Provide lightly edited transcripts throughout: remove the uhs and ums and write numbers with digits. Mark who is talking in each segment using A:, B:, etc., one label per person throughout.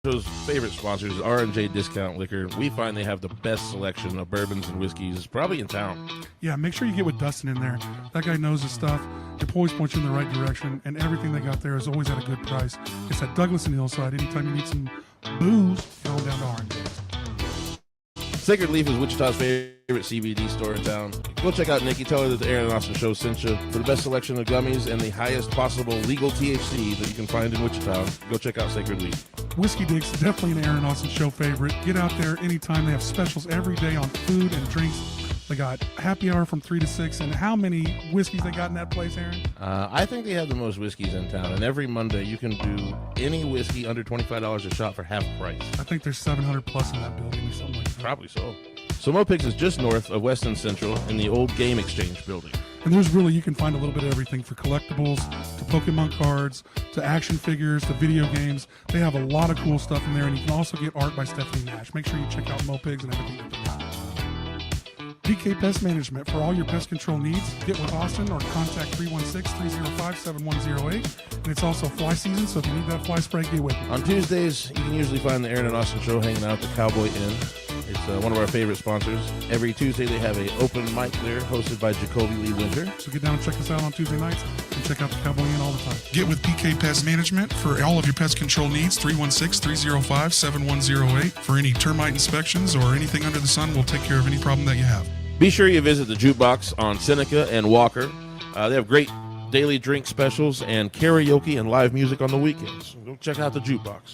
A: Show's favorite sponsors is R&J Discount Liquor. We find they have the best selection of bourbons and whiskeys probably in town.
B: Yeah, make sure you get with Dustin in there. That guy knows his stuff. He always points you in the right direction, and everything they got there is always at a good price. It's at Douglas and Hillside. Anytime you need some booze, go down to R&J.
A: Sacred Leaf is Wichita's favorite CBD store in town. Go check out Nikki. Tell her that the Aaron and Austin Show sent you. For the best selection of gummies and the highest possible legal THC that you can find in Wichita, go check out Sacred Leaf.
B: Whiskey Dick's definitely an Aaron Austin Show favorite. Get out there anytime. They have specials every day on food and drinks. They got happy hour from 3 to 6. And how many whiskeys they got in that place, Aaron?
A: I think they have the most whiskeys in town. And every Monday you can do any whiskey under $25 a shot for half price.
B: I think there's 700 plus in that building or something like that.
A: Probably so. So Mopigs is just north of Weston Central in the old Game Exchange building.
B: And there's really, you can find a little bit of everything for collectibles, to Pokemon cards, to action figures, to video games. They have a lot of cool stuff in there, and you can also get art by Stephanie Nash. Make sure you check out Mopigs and everything that they got. PK Pest Management. For all your pest control needs, get with Austin or contact 316-305-7108. And it's also fly season, so if you need that fly spray, get with me.
A: On Tuesdays, you can usually find the Aaron and Austin Show hanging out at the Cowboy Inn. It's one of our favorite sponsors. Every Tuesday they have a open mic there hosted by Jacoby Lee Winter.
B: So get down and check us out on Tuesday nights and check out the Cowboy Inn all the time. Get with PK Pest Management for all of your pest control needs. 316-305-7108. For any termite inspections or anything under the sun, we'll take care of any problem that you have.
A: Be sure you visit the Jukebox on Seneca and Walker. They have great daily drink specials and karaoke and live music on the weekends. Go check out the Jukebox.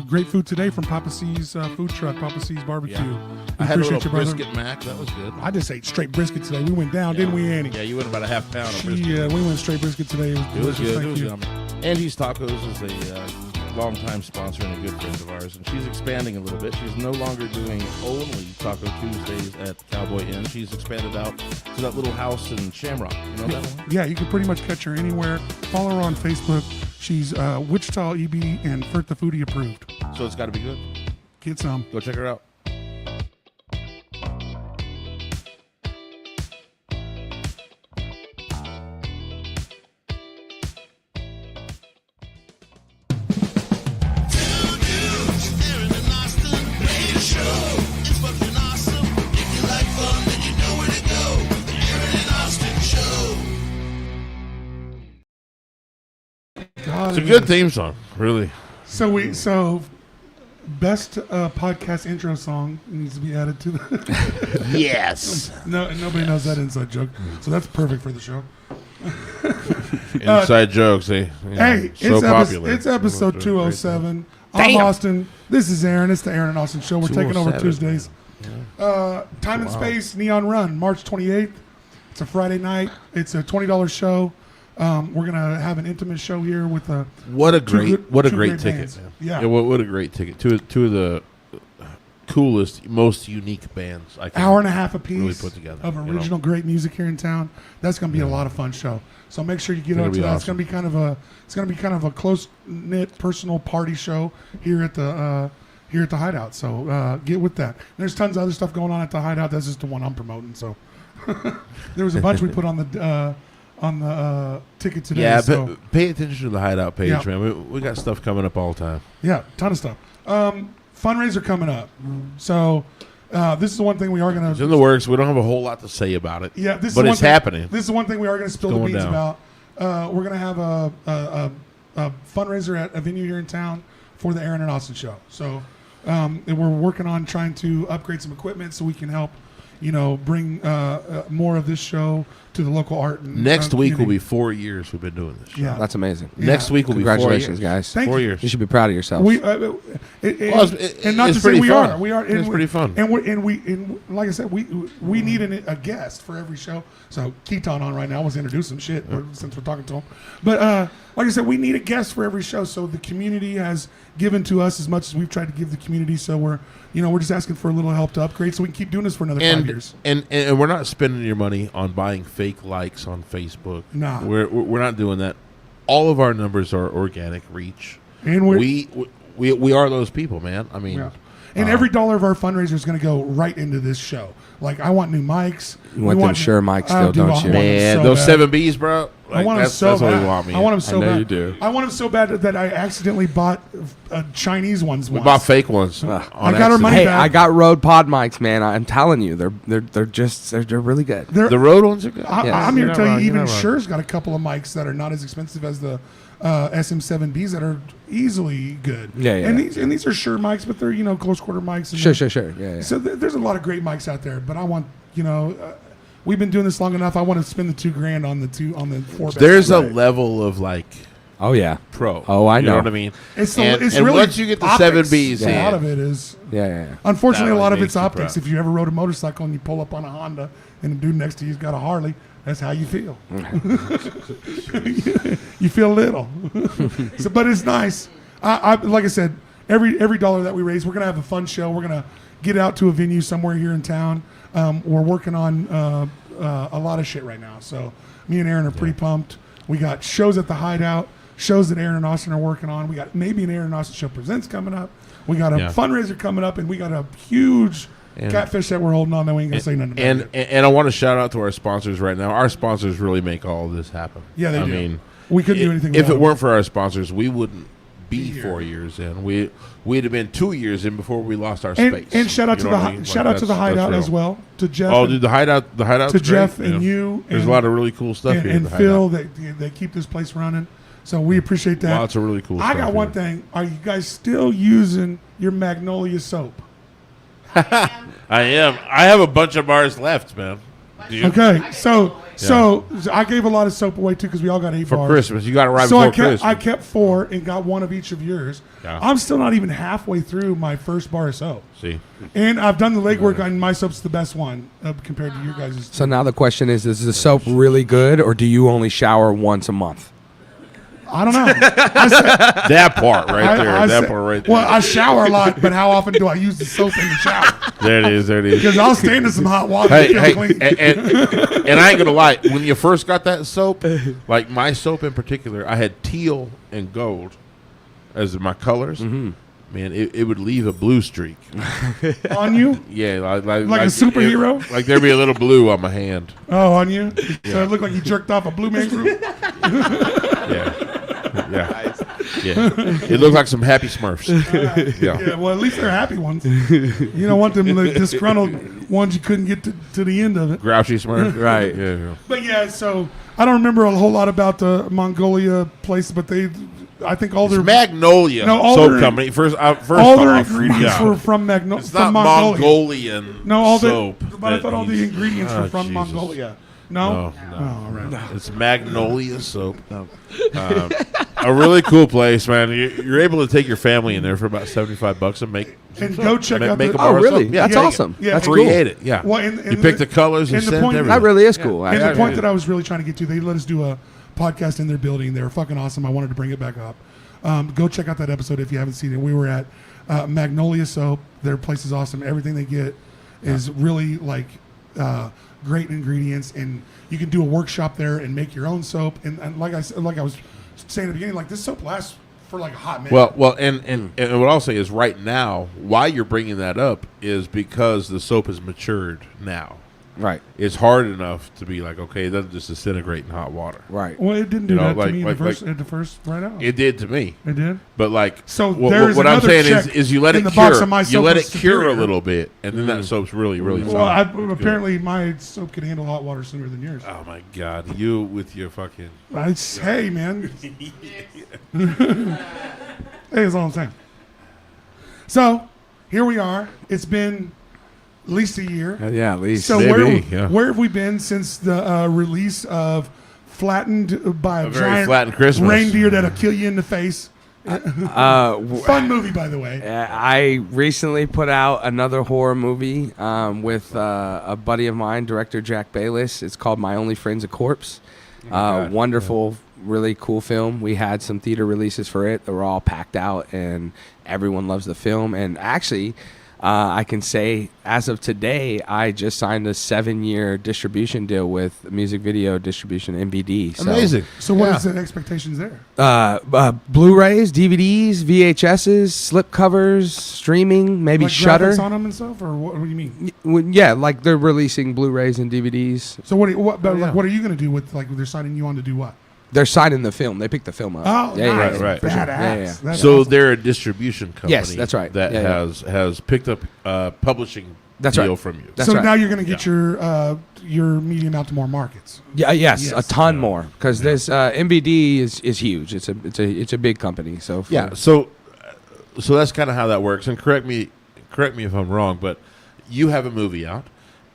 B: Great food today from Papa C's food truck, Papa C's barbecue.
A: Yeah. I had a little brisket mac. That was good.
B: I just ate straight brisket today. We went down, didn't we, Annie?
A: Yeah, you went about a half pound of brisket.
B: Yeah, we went straight brisket today.
A: It was good. It was yummy. Angie's Tacos is a longtime sponsor and a good friend of ours, and she's expanding a little bit. She's no longer doing only Taco Tuesdays at Cowboy Inn. She's expanded out to that little house in Shamrock. You know that one?
B: Yeah, you can pretty much catch her anywhere. Follow her on Facebook. She's Wichita EB and Fert the Foodie approved.
A: So it's got to be good.
B: Get some.
A: Go check her out. It's a good theme song, really.
B: So best podcast intro song needs to be added to the.
A: Yes.
B: No, nobody knows that inside joke, so that's perfect for the show.
A: Inside jokes,
B: hey,
A: so popular.
B: It's episode 207. I'm Austin. This is Aaron. It's the Aaron and Austin Show. We're taking over Tuesdays. Yeah. Time and Space Neon Run, March 28th. It's a Friday night. It's a $20 show. We're gonna have an intimate show here with
A: what a great ticket!
B: Yeah,
A: what a great ticket! Two of the coolest, most unique bands I can
B: hour and a half a piece
A: really put together
B: of original great music here in town. That's gonna be a lot of fun show. So make sure you get out to that. Awesome. It's gonna be kind of a close knit, personal party show here at the Hideout. So get with that. There's tons of other stuff going on at the Hideout. That's just the one I'm promoting. So there was a bunch we put on the ticket today.
A: Yeah, but pay attention to the Hideout page, man. We got stuff coming up all the time.
B: Yeah, ton of stuff. Fundraiser coming up. So this is the one thing we are going to...
A: It's in the works. We don't have a whole lot to say about it.
B: Yeah,
A: but it's happening.
B: This is one thing we are going to spill the beans about. We're going to have a fundraiser at a venue here in town for the Aaron and Austin Show. So we're working on trying to upgrade some equipment so we can help bring more of this show to the local art. And
A: next week will be 4 years we've been doing this show.
C: Yeah, that's amazing.
A: Next week will be 4 years.
C: Congratulations, guys.
B: Thank
A: 4
B: you.
A: years.
C: You should be proud of yourselves.
B: And not to say we are. We are.
A: It's pretty fun.
B: And like I said, we need a guest for every show. So Key Tawn on right now. I was introduce some shit since we're talking to him. But like I said, we need a guest for every show. So the community has given to us as much as we've tried to give the community. So we're just asking for a little help to upgrade so we can keep doing this for another 5 years.
A: And we're not spending your money on buying fake likes on Facebook.
B: No,
A: we're not doing that. All of our numbers are organic reach,
B: and
A: we are those people, man. I mean,
B: and every dollar of our fundraiser is going to go right into this show. Like I want new mics.
C: You want them sure mics still, don't you?
A: Man, those 7Bs, bro.
B: I want him so
A: that's
B: bad.
A: what we want, man.
B: I want him so
C: I know
B: bad.
C: you do.
B: I want him so bad that I accidentally bought Chinese ones.
A: We
B: once.
A: bought fake ones.
B: I got our money
C: Hey,
B: back.
C: I got Rode Pod mics, man. I'm telling you, they're really good.
A: The Rode ones are good.
B: I'm here to
A: You're
B: tell
A: not
B: you,
A: wrong,
B: even
A: you're not wrong.
B: Sure's got a couple of mics that are not as expensive as the SM7Bs that are easily good.
C: Yeah.
B: And these are Shure mics, but they're close quarter mics. And
C: Sure. Yeah.
B: So there's a lot of great mics out there, but I want we've been doing this long enough. I want to spend the $2,000 on the 4.
A: There's a level of like
C: Oh yeah.
A: pro.
C: Oh, I
A: You know
C: know.
A: what I mean?
B: It's
A: and
B: really
A: once you get the
B: optics.
A: 7Bs
B: A lot
A: in,
B: of it is.
C: Yeah.
B: Unfortunately,
A: That
B: a lot
A: one
B: of it's
A: makes you
B: optics.
A: proud.
B: If you ever rode a motorcycle and you pull up on a Honda and the dude next to you's got a Harley, that's how you feel. You feel little. But it's nice. I like I said, every dollar that we raise, we're gonna have a fun show. We're gonna get out to a venue somewhere here in town. We're working on a lot of shit right now. So me and Aaron are pretty pumped. We got shows at the Hideout, shows that Aaron and Austin are working on. We got maybe an Aaron and Austin show presents coming up. We got a fundraiser coming up, and we got a huge catfish that we're holding on that we ain't gonna say nothing about.
A: And I want to shout out to our sponsors right now. Our sponsors really make all of this happen.
B: Yeah, they
A: I
B: do.
A: mean,
B: We couldn't do anything
A: if
B: without
A: it
B: them.
A: weren't for our sponsors. We wouldn't be
B: here.
A: 4 years in. We'd have been 2 years in before we lost our
B: And,
A: space.
B: and shout out
A: You
B: to
A: know
B: the
A: what I mean?
B: shout
A: Like,
B: out to the
A: that's
B: Hideout
A: real.
B: as well, to Jeff.
A: Oh,
B: and,
A: dude, the hideout's
B: to
A: great,
B: Jeff
A: you
B: and
A: know.
B: you.
A: There's
B: and,
A: a lot of really cool stuff here.
B: and
A: at the
B: Phil.
A: Hideout.
B: They keep this place running. So we appreciate that.
A: Lots of really cool
B: I
A: stuff.
B: got one
A: here.
B: thing. Are you guys still using your Magnolia soap?
A: I am. I have a bunch of bars left, man. Do you?
B: Okay, so I gave a lot of soap away too because we all got 8
A: For
B: bars.
A: Christmas, you got to right
B: So
A: before Christmas.
B: I kept 4 and got one of each of yours.
A: Yeah.
B: I'm still not even halfway through my first bar of soap,
A: See,
B: and I've done the legwork on my soap's the best one compared to your guys'.
C: So now the question is the soap really good, or do you only shower once a month?
B: I don't know. I said,
A: that part right there.
B: I
A: that
B: said-
A: part right there.
B: Well, I shower a lot, but how often do I use the soap in the shower?
A: There it is. There it is.
B: Because I'll stand in some hot water
A: Hey,
B: and
A: hey,
B: feel clean.
A: and I ain't gonna lie. When you first got that soap, like my soap in particular, I had teal and gold as my colors.
B: Mm-hmm.
A: Man, it would leave a blue streak.
B: On you?
A: Yeah, like
B: a superhero?
A: like there'd be a little blue on my hand.
B: Oh, on you? So it looked like you jerked off a Blue Man Group?
A: Yeah, yeah. It looked like some happy Smurfs. Yeah.
B: Yeah, well, at least they're happy ones. You don't want them like, disgruntled ones you couldn't get to the end of it.
A: Grouchy Smurf.
C: Right.
A: Yeah.
B: But yeah, so I don't remember a whole lot about the Mongolia place, but I think all their
A: Magnolia
B: No, all
A: soap
B: their-
A: company. First
B: all their
A: off,
B: ingredients
A: yeah.
B: were from
A: It's not
B: Mongolia.
A: Mongolian
B: No, all
A: soap.
B: but I
A: that
B: thought all the
A: he's-
B: ingredients were from
A: Jesus.
B: Mongolia. No?
A: No.
B: Oh, all right.
A: It's Magnolia soap. A really cool place, man. You're able to take your family in there for about $75 and make.
B: And go check out
A: make
B: the-
A: a
C: Oh,
A: bar of
C: really?
A: soap. Yeah,
C: That's awesome.
B: Yeah,
C: That's
A: create
C: cool.
A: it. Yeah.
B: Well,
A: You pick the colors and
B: and the
A: scent,
B: point-
A: everything.
C: That really is cool.
B: And
C: actually.
B: the point that I was really trying to get to, they let us do a podcast in their building. They were fucking awesome. I wanted to bring it back up. Go check out that episode if you haven't seen it. We were at Magnolia Soap. Their place is awesome. Everything they get is really like great ingredients, and you can do a workshop there and make your own soap. And like I was saying at the beginning, like this soap lasts for like a hot minute.
A: Well, and what I'll say is right now, why you're bringing that up is because the soap has matured now.
C: Right.
A: It's hard enough to be like, okay, it doesn't just disintegrate in hot water.
C: Right.
B: Well, it didn't do
A: You know,
B: that
A: like-
B: to me
A: like-
B: at the first right out.
A: It did to me.
B: It did.
A: But like,
B: So
A: what
B: there's
A: I'm
B: another
A: saying
B: check
A: is you let
B: in
A: it
B: the
A: cure.
B: box of my
A: You
B: soap
A: let it
B: is
A: cure a
B: superior.
A: little bit, and then that soap's really solid.
B: Well, apparently my soap can handle hot water sooner than yours.
A: Oh my God, you with your fucking.
B: Hey, man. Hey, that's all I'm saying. So here we are. It's been at least a year.
C: Yeah, at least.
B: So
A: Maybe, yeah.
B: where have we been since the release of Flattened by a
A: A very
B: Giant
A: flattened Christmas.
B: Reindeer That'll Kill You in the Face? Fun movie, by the way.
C: I recently put out another horror movie with a buddy of mine, director Jack Bayless. It's called My Only Friend's a Corpse. Wonderful, really cool film. We had some theater releases for it. They were all packed out, and everyone loves the film. And actually, I can say as of today, I just signed a 7-year distribution deal with Music Video Distribution MVD. So,
A: Amazing.
B: So what is the expectations there?
C: Blu-rays, DVDs, VHSs, slip covers, streaming, maybe
B: Like
C: Shudder.
B: graphics on them and stuff, or what do you mean?
C: Yeah, like they're releasing Blu-rays and DVDs.
B: So what are you going to do with, like, they're signing you on to do what?
C: They're signing the film. They picked the film up.
B: Oh, nice.
A: right.
C: For sure.
B: Badass.
C: Yeah.
B: That's
A: So
B: awesome.
A: they're a distribution company.
C: Yes, that's right.
A: That has picked up publishing
C: That's
A: deal
C: right.
A: from you.
C: That's
B: so
C: right.
B: now you're going to get your medium out to more markets.
C: Yeah, yes, a
B: Yes.
C: ton more because this MVD is huge. It's a big company. So
A: Yeah. So that's kind of how that works. And correct me if I'm wrong, but you have a movie out,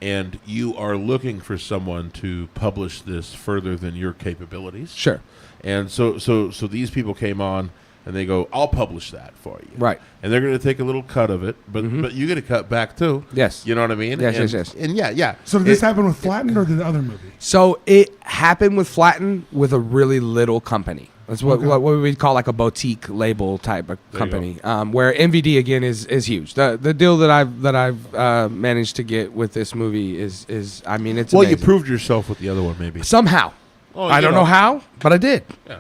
A: and you are looking for someone to publish this further than your capabilities.
C: sure,
A: And so these people came on, and they go, "I'll publish that for you."
C: right.
A: And they're going to take a little cut of it, but you get a cut back too.
C: Yes.
A: You know what I mean?
C: Yes,
A: and,
C: yes.
A: And yeah.
B: So did this happen with Flattened or the other movie?
C: So it happened with Flatten with a really little company. That's what we call like a boutique label type of company. Where MVD again is huge. The deal that I've managed to get with this movie is I mean it's
A: Well,
C: amazing.
A: you proved yourself with the other one, maybe.
C: Somehow.
A: Oh,
C: I don't know how, but I did.
A: Yeah.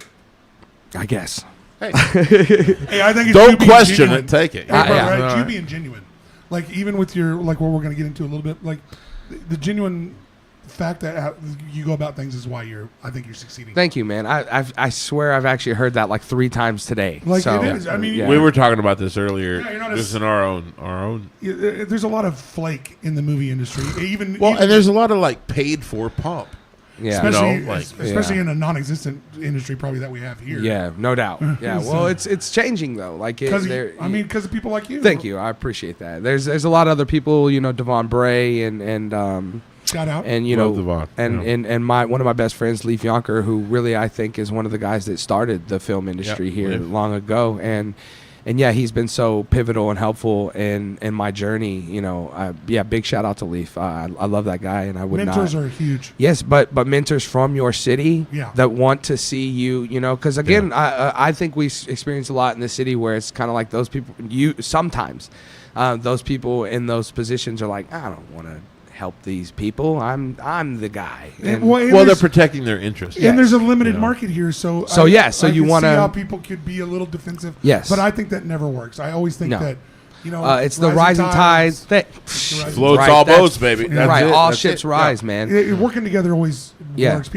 C: I guess.
A: Hey,
B: Hey, I think it's
A: don't
B: you being
A: question
B: genuine.
A: it. Take it.
B: Hey, bro,
C: yeah.
B: right?
A: All
B: You
A: right.
B: being genuine, like even with your like what we're going to get into a little bit, like the genuine fact that how you go about things is why I think you're succeeding.
C: Thank you, man. I swear I've actually heard that like 3 times today.
B: Like,
C: so,
B: it is. I mean,
C: yeah.
A: We were talking about this earlier.
B: Yeah, you're not
A: This
B: as-
A: in our own.
B: There's a lot of flake in the movie industry, even
A: And there's a lot of like paid for pomp.
C: yeah.
B: especially
A: you know, like-
B: especially in a non-existent industry probably that we have here.
C: Yeah, no doubt. Yeah, well, it's changing though. Like,
B: because
C: there-
B: because of people like you.
C: thank you. I appreciate that. There's a lot of other people, Devon Bray and
B: Shout out.
C: you
A: Love
C: know
A: Devon,
C: and
A: yeah.
C: and my one of my best friends, Leif Yonker, who really I think is one of the guys that started the film industry
A: Yep,
C: here
A: Leif.
C: long ago, and yeah, he's been so pivotal and helpful in my journey. Big shout out to Leif. I love that guy, and I would
B: Mentors
C: not.
B: are huge.
C: Yes, but mentors from your city
B: Yeah.
C: that want to see you, because again, I think we experience a lot in the city where it's kind of like those people. Sometimes those people in those positions are like, I don't want to help these people. I'm the guy. And
A: Well, they're
B: there's-
A: protecting their interests.
B: and there's a limited
A: You know.
B: market here, so
C: So, yeah, so
B: I
C: you
B: can
C: wanna-
B: see how people could be a little defensive.
C: Yes.
B: but I think that never works. I always think
C: No.
B: that
C: it's the rising tide thing.
B: rising
A: Floats
C: Right,
A: all
C: that's-
A: boats, baby. That's
C: right,
A: it,
C: all
A: that's
C: ships
A: it.
C: rise,
A: Yeah.
C: man.
B: Working together always
C: Yeah.
B: works.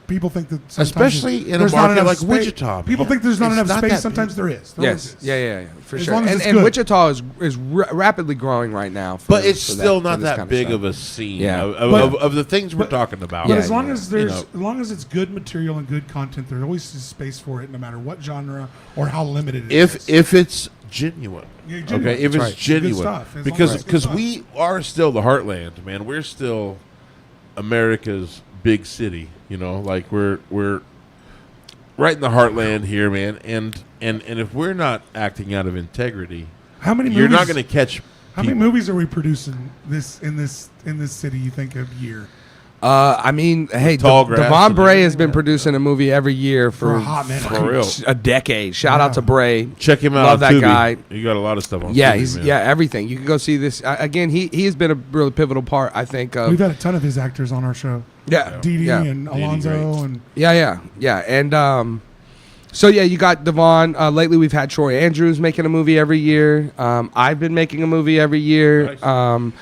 B: People think that sometimes
A: Especially in a
B: there's not
A: market
B: enough
A: like
B: space.
A: Wichita,
B: People
A: man.
B: think there's not
A: It's
B: enough
A: not
B: space.
A: that
B: Sometimes
A: big.
B: there is. There
C: Yes,
B: always is.
C: yeah, for
B: As
C: sure.
B: long as
C: And
B: it's good.
C: Wichita is rapidly growing right now.
A: But it's
C: for
A: still
C: for
A: not
C: this
A: that
C: kind
A: big
C: stuff.
A: of a scene
C: Yeah.
A: of the things we're talking about.
B: But
C: Yeah,
B: as long
C: yeah.
B: as there's,
A: You
B: as long as it's good material and good content, there always is space for it, no matter what genre or how limited it is.
A: If it's genuine.
B: Yeah, genuine.
A: Okay, if
C: That's
A: it's
C: right.
A: genuine,
B: Good stuff. As long as
A: because
B: it's good stuff.
A: we are still the heartland, man. We're still America's big city. Like we're right in the heartland here, man. And if we're not acting out of integrity,
B: How many
A: you're
B: movies,
A: not going to catch.
B: How many
A: people.
B: movies are we producing in this city? You think a year?
C: I mean, hey,
A: Tall grass
C: Devon
A: and
C: Bray
A: everything.
C: has been producing a movie every year
B: For a hot minute.
A: For real.
C: a decade. Shout out
B: Yeah.
C: to Bray.
A: Check him out.
C: Love
A: on
C: that
A: Tubi.
C: guy.
A: You got a lot of stuff on.
C: Yeah,
A: Tubi, man.
C: everything. You can go see this again. He has been a really pivotal part, I think.
B: We've had a ton of his actors on our show.
C: Yeah,
B: Dee Dee
C: yeah.
B: and
A: Dee Dee,
B: Alonzo
A: great.
B: and
C: Yeah, and so yeah, you got Devon. Lately, we've had Troy Andrews making a movie every year. I've been making a movie every year.
A: Nice.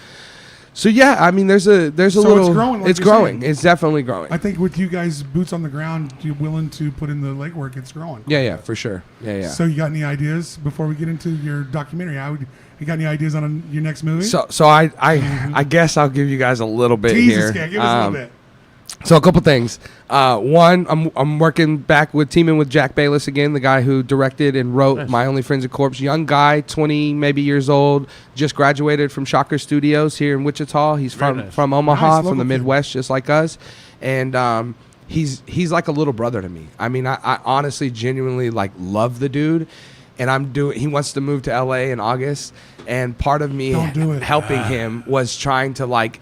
C: So yeah, I mean, there's a
B: So
C: little.
B: it's growing, like
C: it's
B: you're
C: growing.
B: saying.
C: It's definitely growing.
B: I think with you guys boots on the ground, you're willing to put in the legwork. It's growing.
C: Yeah, for sure. Yeah.
B: So you got any ideas before we get into your documentary? You got any ideas on your next movie?
C: So I guess I'll give you guys a little bit
B: Tease
C: here.
B: us, Skag. Give us a little bit.
C: So a couple things. One, I'm working back with teaming with Jack Bayless again, the guy who directed and wrote
A: Nice.
C: My Only Friends a Corpse. Young guy, 20 maybe years old, just graduated from Shocker Studios here in Wichita. He's
A: Very
C: from
A: nice.
C: from Omaha,
B: Nice,
C: from
B: local
C: the
B: kid.
C: Midwest, just like us, and he's like a little brother to me. I mean, I honestly, genuinely like love the dude. And he wants to move to LA in August, and part of me
B: Don't do it.
C: helping him was trying to like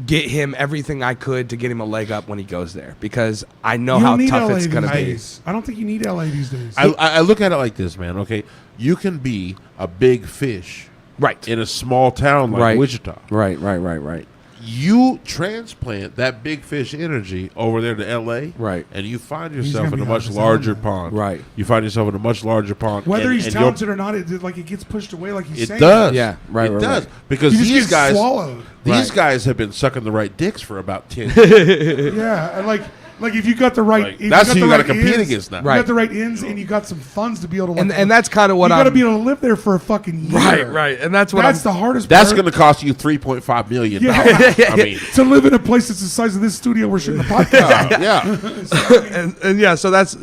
C: get him everything I could to get him a leg up when he goes there, because I know
B: You
C: how
B: don't need
C: tough
B: LA
C: it's going to
B: these
C: be.
B: days. I don't think you need LA these days.
A: I look at it like this, man. Okay, you can be a big fish
C: Right.
D: in a small town like Wichita.
C: Right.
D: You transplant that big fish energy over there to L.A.
C: Right.
D: And you find
B: He's
D: yourself
B: gonna
D: in a
B: be
D: much
B: on his
D: larger
B: own,
D: pond.
C: Right.
D: You find yourself in a much larger pond.
B: Whether
D: and,
B: he's
D: and
B: talented or not, it gets pushed away like he's
D: it
B: saying.
D: does.
C: Yeah, right,
D: It
C: right,
D: does.
C: right.
D: Because
B: You just
D: these
B: get
D: guys,
B: swallowed.
D: these guys have been sucking the right dicks for about 10 years.
B: Yeah, and like if you got the right,
D: Like, that's who you
B: got
D: gotta compete against now.
B: You
C: Right.
B: got the right ends, and you got some funds to be able to. Like,
C: And that's kind of what
B: you
C: I'm.
B: got to be able to live there for a fucking year.
C: Right. And that's what
B: That's
C: I'm.
B: the hardest.
D: That's
B: part.
D: going to cost you $3.5 million.
B: Yeah.
D: I mean,
B: to live in a place that's the size of this studio we're shooting a podcast.
D: yeah.
C: and yeah, so that's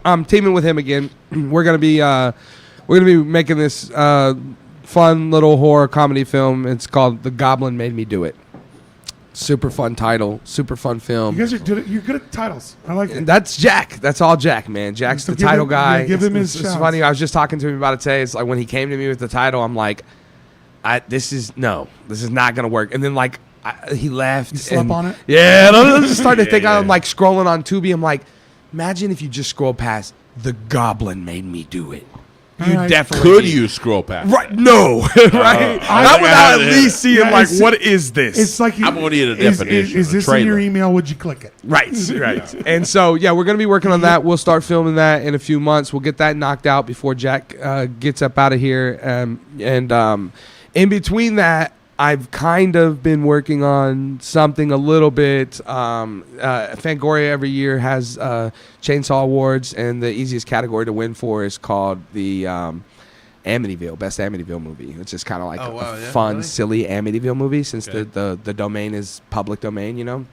C: I'm teaming with him again. We're gonna be making this fun little horror comedy film. It's called The Goblin Made Me Do It. Super fun title, super fun film.
B: You guys you're good at titles. I like it.
C: And that's Jack. That's all Jack, man. Jack's
B: So
C: the
B: give
C: title
B: him-
C: guy.
B: yeah, give him his
C: it's
B: shouts.
C: funny. I was just talking to him about it today. It's like when he came to me with the title, I'm like, this is not gonna work. And then like he left.
B: You slept
C: and-
B: on it?
C: Yeah. And I was just starting to think.
D: Yeah.
C: I'm like scrolling on Tubi. I'm like, imagine if you just scroll past The Goblin Made Me Do It. You
B: Alright.
C: definitely
D: Could you scroll past?
C: Right? No, right? Not without at least seeing
B: Yeah,
C: like
B: it's-
C: what is this?
B: It's like
D: I'm gonna need a
B: is-
D: definition,
B: Is
D: a
B: this in your
D: trailer.
B: email? Would you click it?
C: Right. And so, yeah, we're going to be working on that. We'll start filming that in a few months. We'll get that knocked out before Jack gets up out of here. In between that, I've kind of been working on something a little bit. Fangoria every year has Chainsaw Awards, and the easiest category to win for is called the Amityville, Best Amityville Movie, which is kind of like
D: Oh, wow,
C: a
D: yeah,
C: fun,
D: really?
C: silly Amityville movie since
D: Okay.
C: the domain is public domain,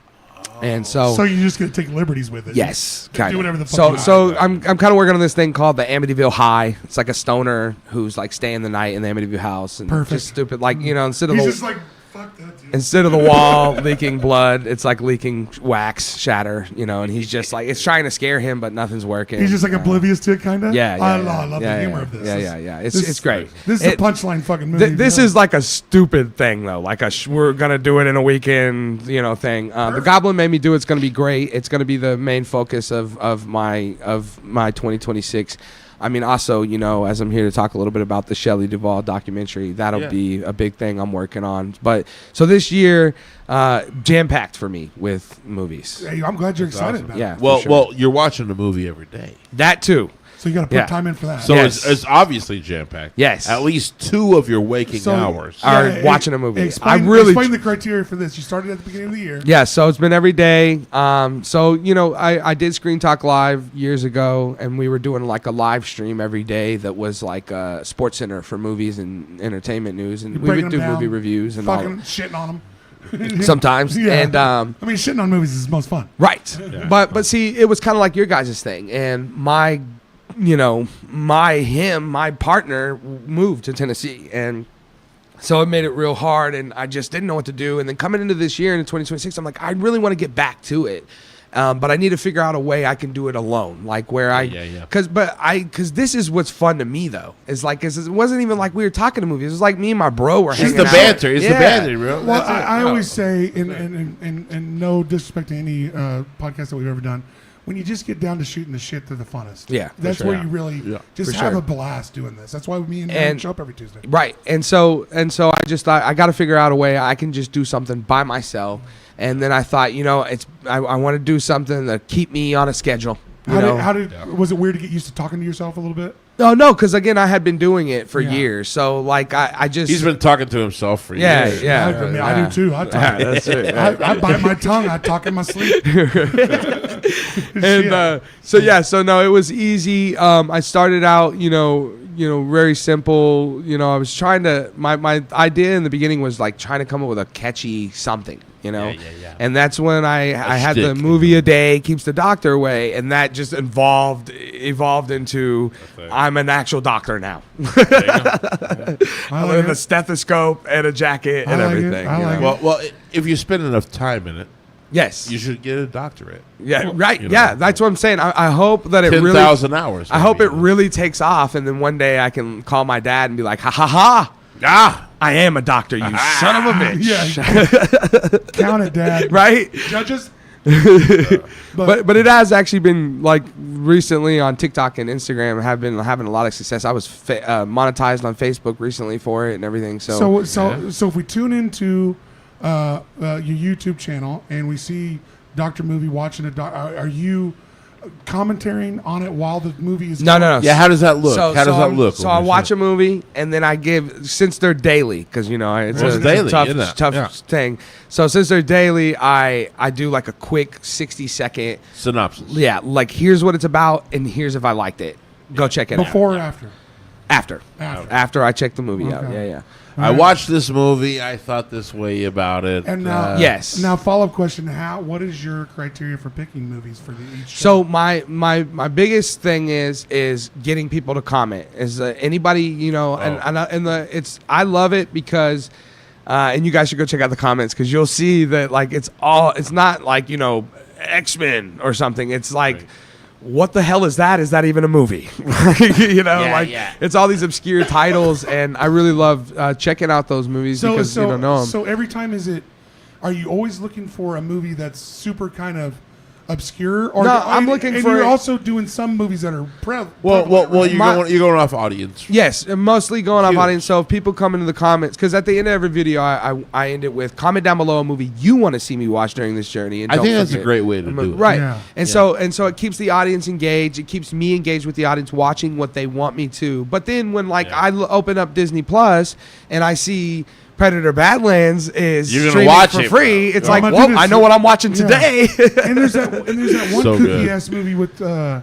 C: And so
B: So you're just gonna take liberties with it.
C: yes,
B: Do
C: kind
B: whatever the
C: of.
B: fuck
C: So
B: you
C: so
D: want.
C: I'm kind of working on this thing called the Amityville High. It's like a stoner who's like staying the night in the Amityville house and
B: Perfect.
C: just stupid, like instead of
B: He's
C: the
B: just like, fuck that, dude.
C: instead of the wall leaking blood, it's like leaking wax shatter, and he's just like it's trying to scare him, but nothing's working.
B: He's just like oblivious to it, kind of.
C: Yeah,
B: I
C: yeah,
B: love
C: yeah,
B: the humor
C: yeah,
B: of this.
C: Yeah.
B: This-
C: It's great.
B: This is a
C: It-
B: punchline fucking movie.
C: This is like a stupid thing though, like we're gonna do it in a weekend, thing. The Goblin Made Me Do It's gonna be great. It's gonna be the main focus of my 2026. I mean, also, as I'm here to talk a little bit about the Shelley Duvall documentary, that'll be a big thing I'm working on. But so this year, jam packed for me with movies.
B: Hey, I'm glad you're excited about
C: Yeah,
B: it.
D: Well,
C: for sure.
D: well, you're watching a movie every day.
C: That too.
B: So you got to put
C: Yeah.
B: time in for that.
D: So
C: Yes.
D: it's obviously jam-packed.
C: Yes.
D: At least 2 of your waking
B: So-
D: hours.
C: Are
B: Yeah,
C: watching a movie.
B: Explain,
C: I really
B: explain the criteria for this. You started at the beginning of the year.
C: Yeah, so it's been every day. I did Screen Talk Live years ago, and we were doing like a live stream every day that was like a Sports Center for movies and entertainment news, and
B: You're
C: we
B: breaking
C: would do
B: them down,
C: movie reviews and
B: fucking
C: all.
B: shitting on them.
C: Sometimes,
B: Yeah.
C: and
B: I mean, shitting on movies is most fun.
C: right, but see, it was kind of like your guys' thing, and my partner moved to Tennessee, and so it made it real hard, and I just didn't know what to do. And then coming into this year, into 2026, I'm like, I really want to get back to it. But I need to figure out a way I can do it alone, like where
D: Yeah.
C: because this is what's fun to me though. Is like, it wasn't even like we were talking to movies. It was like me and my bro were
D: It's
C: hanging
D: the
C: out.
D: banter. It's the
C: Yeah.
D: banter, bro.
B: Well,
D: That's it.
B: I
D: No.
B: always say, in no disrespect to any podcast that we've ever done, when you just get down to shooting the shit, they're the funnest.
C: Yeah, for
B: That's
C: sure.
B: where
C: Yeah.
B: you really
D: Yeah.
B: just
C: For
B: have
C: sure.
B: a blast doing this. That's why me and Aaron show up every Tuesday.
C: Right. And so I just thought I got to figure out a way I can just do something by myself. And then I thought, I want to do something to keep me on a schedule.
B: Was it weird to get used to talking to yourself a little bit?
C: No, because again, I had been doing it for years. So like, I just
D: He's been talking to himself for
C: Yeah,
D: years.
C: yeah.
B: I do too. I talk.
C: Yeah, that's it.
B: I bite my tongue. I talk in my sleep.
C: And so no, it was easy. I started out, very simple. I was trying to my idea in the beginning was like trying to come up with a catchy something,
D: Yeah.
C: And that's when I had the
D: shtick,
C: movie a day keeps the doctor away, and that just evolved into
D: Okay.
C: I'm an actual doctor now.
D: There you go.
B: I
C: With
B: like
C: a
B: it.
C: stethoscope and a jacket and
B: I like it.
C: everything.
B: I
C: you
B: like
C: know?
D: Well, if you spend enough time in it,
C: Yes.
D: you should get a doctorate.
C: Yeah. Right.
D: you know,
C: Yeah. That's what I'm saying. I hope that it really.
D: 10,000 hours.
C: I hope
D: maybe.
C: it really takes off, and then one day I can call my dad and be like, "Ha ha ha!
D: Ah!
C: I am a doctor, you son of a bitch!"
B: Yeah. Count it, Dad.
C: Right?
B: Judges,
C: But it has actually been like recently on TikTok and Instagram have been having a lot of success. I was monetized on Facebook recently for it and everything. So
B: if we tune into your YouTube channel and we see Dr. Movie watching it, are you commentating on it while the movie is
C: No.
D: Yeah, how does that look?
C: So
D: when
C: I
D: you
C: watch
D: see
C: a movie and then I give, since they're daily, because it's
D: daily,
C: a
D: isn't it?
C: tough
D: Yeah.
C: thing. So since they're daily, I do like a quick 60-second
D: synopsis?
C: Yeah, like here's what it's about and here's if I liked it. Go check it
B: before or
C: out.
B: after?
C: After I check the movie out.
B: Okay.
C: Yeah.
D: I watched this movie. I thought this way about it.
B: And now,
C: yes.
B: Now, follow-up question: what is your criteria for picking movies for each show?
C: So my biggest thing is getting people to comment. Is anybody I love it because. And you guys should go check out the comments because you'll see that like it's not like X-Men or something. It's like what the hell is that? Is that even a movie? It's all these obscure titles, and I really love checking out those movies because you don't know them.
B: So every time are you always looking for a movie that's super kind of obscure? Or
C: No, I'm looking for.
B: You're also doing some movies that are prevalent.
D: Well, you're going off audience.
C: Yes, mostly going off
D: Huge.
C: audience. So if people come into the comments, because at the end of every video, I end it with comment down below a movie you want to see me watch during this journey. And
D: I
C: don't
D: think that's a
C: forget
D: great way to
C: a
D: do
C: movie.
D: it.
C: Right,
B: Yeah.
C: and so it keeps the audience engaged. It keeps me engaged with the audience, watching what they want me to. But then when I open up Disney Plus and I see Predator Badlands is
D: You're gonna
C: streaming
D: watch
C: for
D: it,
C: free.
D: bro.
C: It's
B: I'm
C: like,
B: gonna do
C: I
B: this.
C: know what I'm watching
B: Yeah.
C: today.
B: and there's that one
D: So
B: kooky
D: good.
B: ass movie with I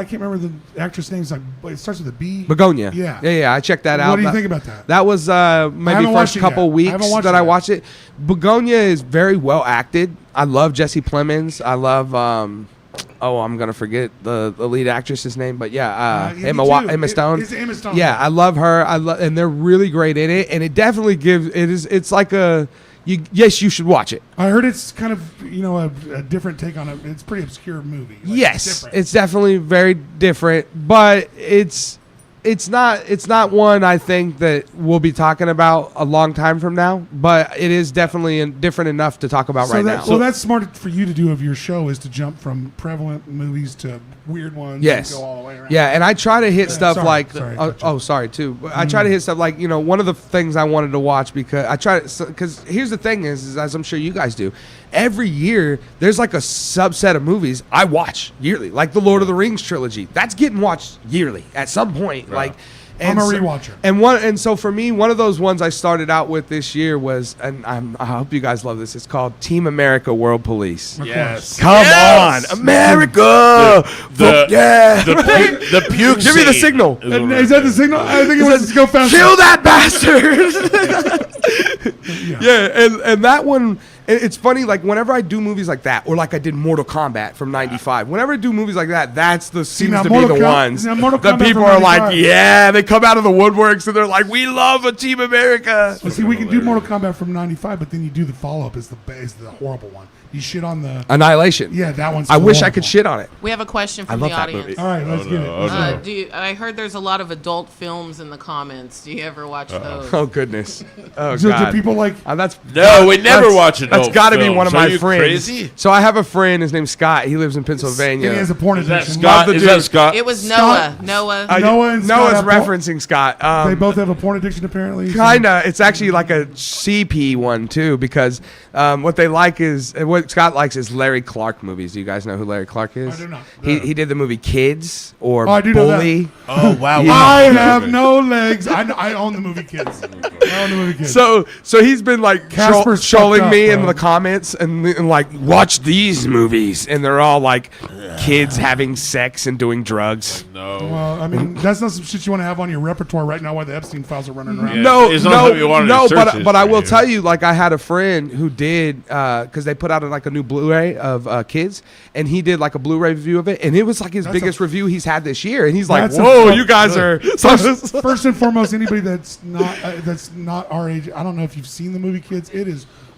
B: can't remember the actress' name. It starts with a B.
C: Begonia.
B: Yeah.
C: Yeah. I checked that out.
B: What do you think about that?
C: That was maybe
B: haven't watched
C: first
B: it
C: couple
B: yet. I
C: weeks
B: haven't watched
C: that
B: it
C: I
B: yet.
C: watched it. Begonia is very well acted. I love Jesse Plemons. I love I'm gonna forget the lead actress's name, but Emma Stone.
B: It's Emma Stone.
C: Yeah, I love her. And they're really great in it. And it definitely it's like yes, you should watch it.
B: I heard it's kind of a different take on it. It's a pretty obscure movie. Like,
C: Yes,
B: different.
C: it's definitely very different, but it's not one I think that we'll be talking about a long time from now, but it is definitely different enough to talk about now.
B: Well, that's smart for you to do of your show is to jump from prevalent movies to weird ones.
C: Yes.
B: And go all the way around.
C: Yeah, and I try to hit stuff
B: sorry,
C: like
B: sorry, gotcha.
C: sorry too. But I try to hit stuff like one of the things I wanted to watch because here's the thing is as I'm sure you guys do, every year there's like a subset of movies I watch yearly, like the Lord of the Rings trilogy. That's getting watched yearly at some point. Like,
B: I'm a rewatcher.
C: And so for me, one of those ones I started out with this year was, and I hope you guys love this. It's called Team America: World Police.
B: Of
D: Yes.
B: course.
C: Come
D: Yes!
C: on, America!
D: The puke
C: Give me the
D: scene
C: signal.
D: is what
B: Is that the signal? I think it was to go faster.
C: Kill that bastard! And that one, it's funny. Like whenever I do movies like that, or like I did Mortal Kombat from '95. Whenever I do movies like that, seems
B: now
C: to be
B: Mortal
C: the
B: Kom-
C: ones
B: now Mortal
C: that
B: Kombat
C: people
B: from
C: are like,
B: 95.
C: yeah, they come out of the woodworks and they're like, we love a Team America.
B: Well, see, we can do Mortal Kombat from '95, but then you do the follow-up is the horrible one. You shit on the
C: Annihilation.
B: yeah, that one's.
C: I wish I
B: horrible.
C: could shit on it.
E: We have a question
C: I
E: from
C: love
E: the
C: that
E: audience.
C: movie.
B: All right, let's get it.
E: I heard there's a lot of adult films in the comments. Do you ever watch those?
C: Oh goodness. Oh
B: Do
C: god.
B: people like?
C: That's
D: No, we never
C: that's-
D: watch adult
C: That's got to be
D: films.
C: one of
D: Are
C: my
D: you
C: friends.
D: crazy?
C: So I have a friend. His name's Scott. He lives in Pennsylvania.
B: And he has a porn
D: Is that
B: addiction.
D: Scott?
C: the
D: Is that
C: dude.
D: Scott?
E: It was
B: Scott-
E: Noah.
B: Noah and Scott
C: Noah's
B: have
C: referencing Scott.
B: They both have a porn addiction, apparently. so-
C: Kinda. It's actually like a CP one too, because what they like is what Scott likes is Larry Clark movies. Do you guys know who Larry Clark is?
B: I do not.
C: He did the movie Kids or
B: Oh, I do know that.
C: Bully.
D: Oh wow!
C: Yeah.
B: I have no legs. I own the movie Kids. I own the movie Kids.
C: So he's been like
B: Casper's
C: trolling
B: fucked
C: me
B: up,
C: in
B: bro.
C: the comments and like watch these movies, and they're all like kids having sex and doing drugs.
D: No.
B: well, I mean, that's not some shit you want to have on your repertoire right now while the Epstein files are running around.
D: Yeah.
C: No,
D: It's not something you wanted to
C: no,
D: search
C: but I will
D: history,
C: tell you, like I had a friend who did because they put out like a new Blu-ray of Kids, and he did like a Blu-ray review of it, and it was like his
B: That's
C: biggest
B: a-
C: review he's had this year, and he's like,
B: That's a
C: "Whoa,
B: fuck-
C: you guys are."
B: First and foremost, anybody that's not our age, I don't know if you've seen the movie Kids.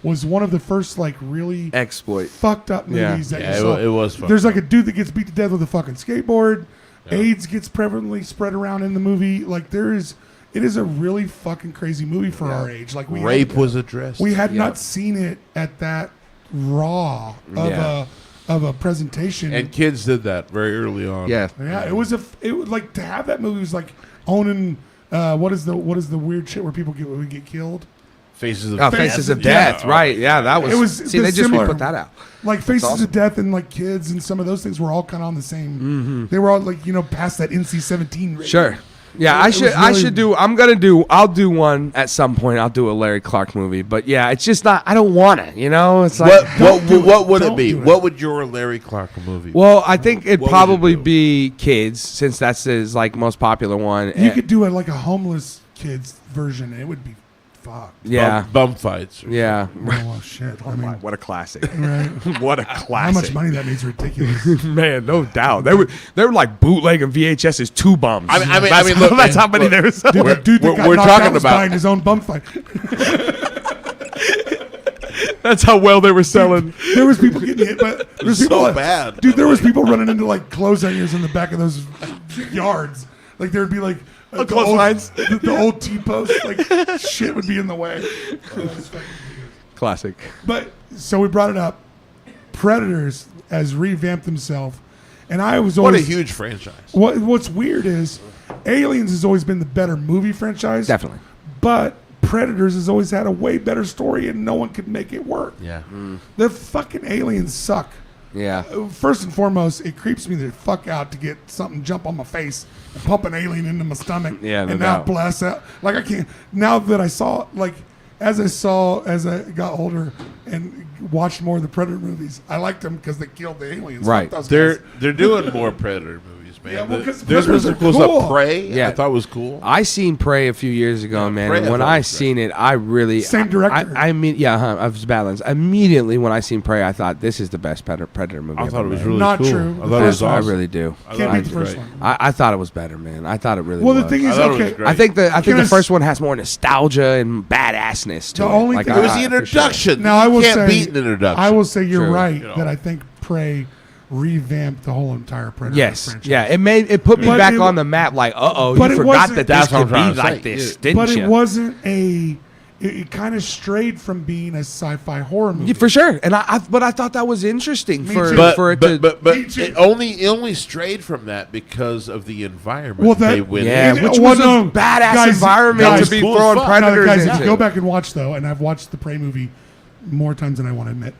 B: Was one of the first like really
C: Exploit.
B: fucked up
C: Yeah.
B: movies that
D: Yeah,
B: you saw.
D: it was fucked
B: There's
D: up.
B: like a dude that gets beat to death with a fucking skateboard. AIDS gets prevalently spread around in the movie. Like it is a really fucking crazy movie for our age. Like
D: Rape was addressed.
B: we had
C: Yeah.
B: not seen it at that raw of a presentation.
D: And kids did that very early on.
C: Yeah.
B: Yeah, it was like to have that movie was like owning what is the weird shit where people get killed?
D: Faces of
C: Oh,
D: Death.
C: Faces of Death, right? Yeah, that was.
B: It was
C: see, they just
B: similar.
C: put that out.
B: Like Faces
C: awesome.
B: of Death and like Kids and some of those things were all kind of on the same. They were all like past that NC-17 rating.
C: Sure. Yeah,
B: It was
C: I
B: really-
C: should do. I'll do one at some point. I'll do a Larry Clark movie, but yeah, it's just not. I don't want it. It's like.
D: What would it
B: Don't
D: be?
B: do it.
D: What would your Larry Clark movie?
C: Well, I think it'd
D: What would
C: probably
D: you do?
C: be Kids, since that's his like most popular one.
B: You could do it like a homeless kids version. It would be fucked.
C: yeah,
D: Bum fights.
C: yeah.
B: Oh shit! I mean,
C: What a classic!
B: right?
C: What a
B: How
C: classic!
B: much money that makes ridiculous.
C: Man, no doubt. They were like bootlegging VHS's two bums.
D: I mean, look,
C: that's how many there was.
B: Dude, the dude that got
D: we're
B: knocked
D: talking
B: out was
D: about-
B: buying his own bum fight.
C: That's how well they were selling.
B: There was people getting hit, but there's
D: So
B: people
D: bad.
B: Dude, there was people running into like clothes hangers in the back of those yards. Like there would be like the
C: clotheslines.
B: the old T-post, like shit would be in the way.
C: Classic.
B: But so we brought it up. Predators has revamped themselves, and I was
D: What a
B: always
D: huge franchise.
B: What's weird is Aliens has always been the better movie franchise,
C: Definitely.
B: but Predators has always had a way better story, and no one could make it work.
D: Yeah.
B: The fucking aliens suck.
C: Yeah.
B: First and foremost, it creeps me the fuck out to get something jump on my face and pump an alien into my stomach.
C: Yeah, no
B: and now
C: doubt.
B: blast out. Like I can't. Now that I saw, like, as I got older and watched more of the Predator movies, I liked them because they killed the aliens.
C: Right.
B: Fuck those guys.
D: They're doing more Predator movies, man.
B: Yeah, well, 'cause
D: There's
B: Predators
D: been
B: are
D: some
B: cool.
D: stuff. Prey,
C: Yeah.
D: I thought was cool.
C: I seen Prey a few years ago, man.
D: Prey
C: And
D: I
C: when
D: thought
C: I
D: was
C: seen it, I really
B: Same director.
C: I mean, yeah, of Badlands. Immediately when I seen Prey, I thought this is the best Predator movie.
D: I thought
C: ever
D: it was
C: made.
D: really
B: Not
D: cool.
B: true.
D: I thought it was
C: I
D: awesome.
C: really do.
D: I
B: Can't
D: thought
B: beat
D: it
B: the
D: was
B: first
D: great.
B: one.
C: I thought it was better, man. I thought it really
B: Well,
C: was.
B: the thing
D: I
B: is,
D: thought it was
B: okay.
D: great.
C: I think the
B: Can I s-
C: first one has more nostalgia and badassness to
B: The
C: it.
B: only
C: Like,
B: thing-
D: It was
C: I-
D: the
C: for sure.
D: introduction.
B: Now I will
D: you can't
B: say,
D: beat an introduction.
B: I will say you're
C: True.
B: right
D: You know.
B: that I think Prey revamped the whole entire Predator
C: Yes,
B: franchise.
C: yeah, it put me
B: But
C: back
B: it-
C: on the map. Like,
B: but
C: you
B: it
C: forgot
B: wasn't-
C: that
D: That's
C: this
D: what I'm
C: could
D: trying
C: be
D: to
C: like
D: say.
C: this,
D: Yeah.
C: didn't
B: But
C: you?
B: it wasn't a. It kind of strayed from being a sci-fi horror movie.
C: Yeah, for sure. And but I thought that was interesting
B: Me
C: for
B: too.
C: for it to.
D: but
B: Me too.
D: it only strayed from that because of the environment
B: Well, that-
D: they went
C: Yeah,
D: in.
B: And-
C: which
B: well,
C: was
B: no,
C: a badass
B: guys,
C: environment
B: guys,
C: to be
D: cool as
C: throwing
D: fuck.
B: No,
C: predators
B: guys, if
C: into.
B: you go back and watch though, and I've watched the Prey movie more times than I want to admit.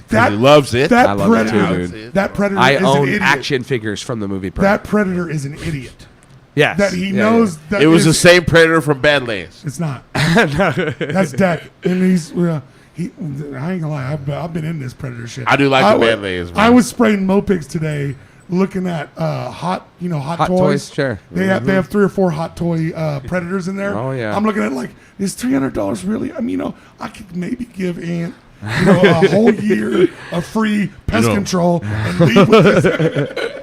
B: That
D: he loves it.
B: That
C: I love it
B: predator.
C: too, dude.
B: That predator
C: I
B: is an
C: own
B: idiot.
C: action figures from the movie Prey.
B: That predator is an idiot.
C: yes.
B: That he
C: Yeah,
B: knows that
D: It was the
B: is-
D: same Predator from Badlands.
B: It's not. That's Deck, and he's he. I ain't gonna lie. I've been in this predator shit.
D: I do like the
B: wa-
D: Badlands, man.
B: I was spraying Mopigs today, looking at hot
C: Hot
B: toys.
C: toys, sure.
B: They have 3 or 4 hot toy predators in there.
C: Oh, yeah.
B: I'm looking at it like, is $300 really? I mean, I could maybe give Ant a whole year of free pest control and leave with this.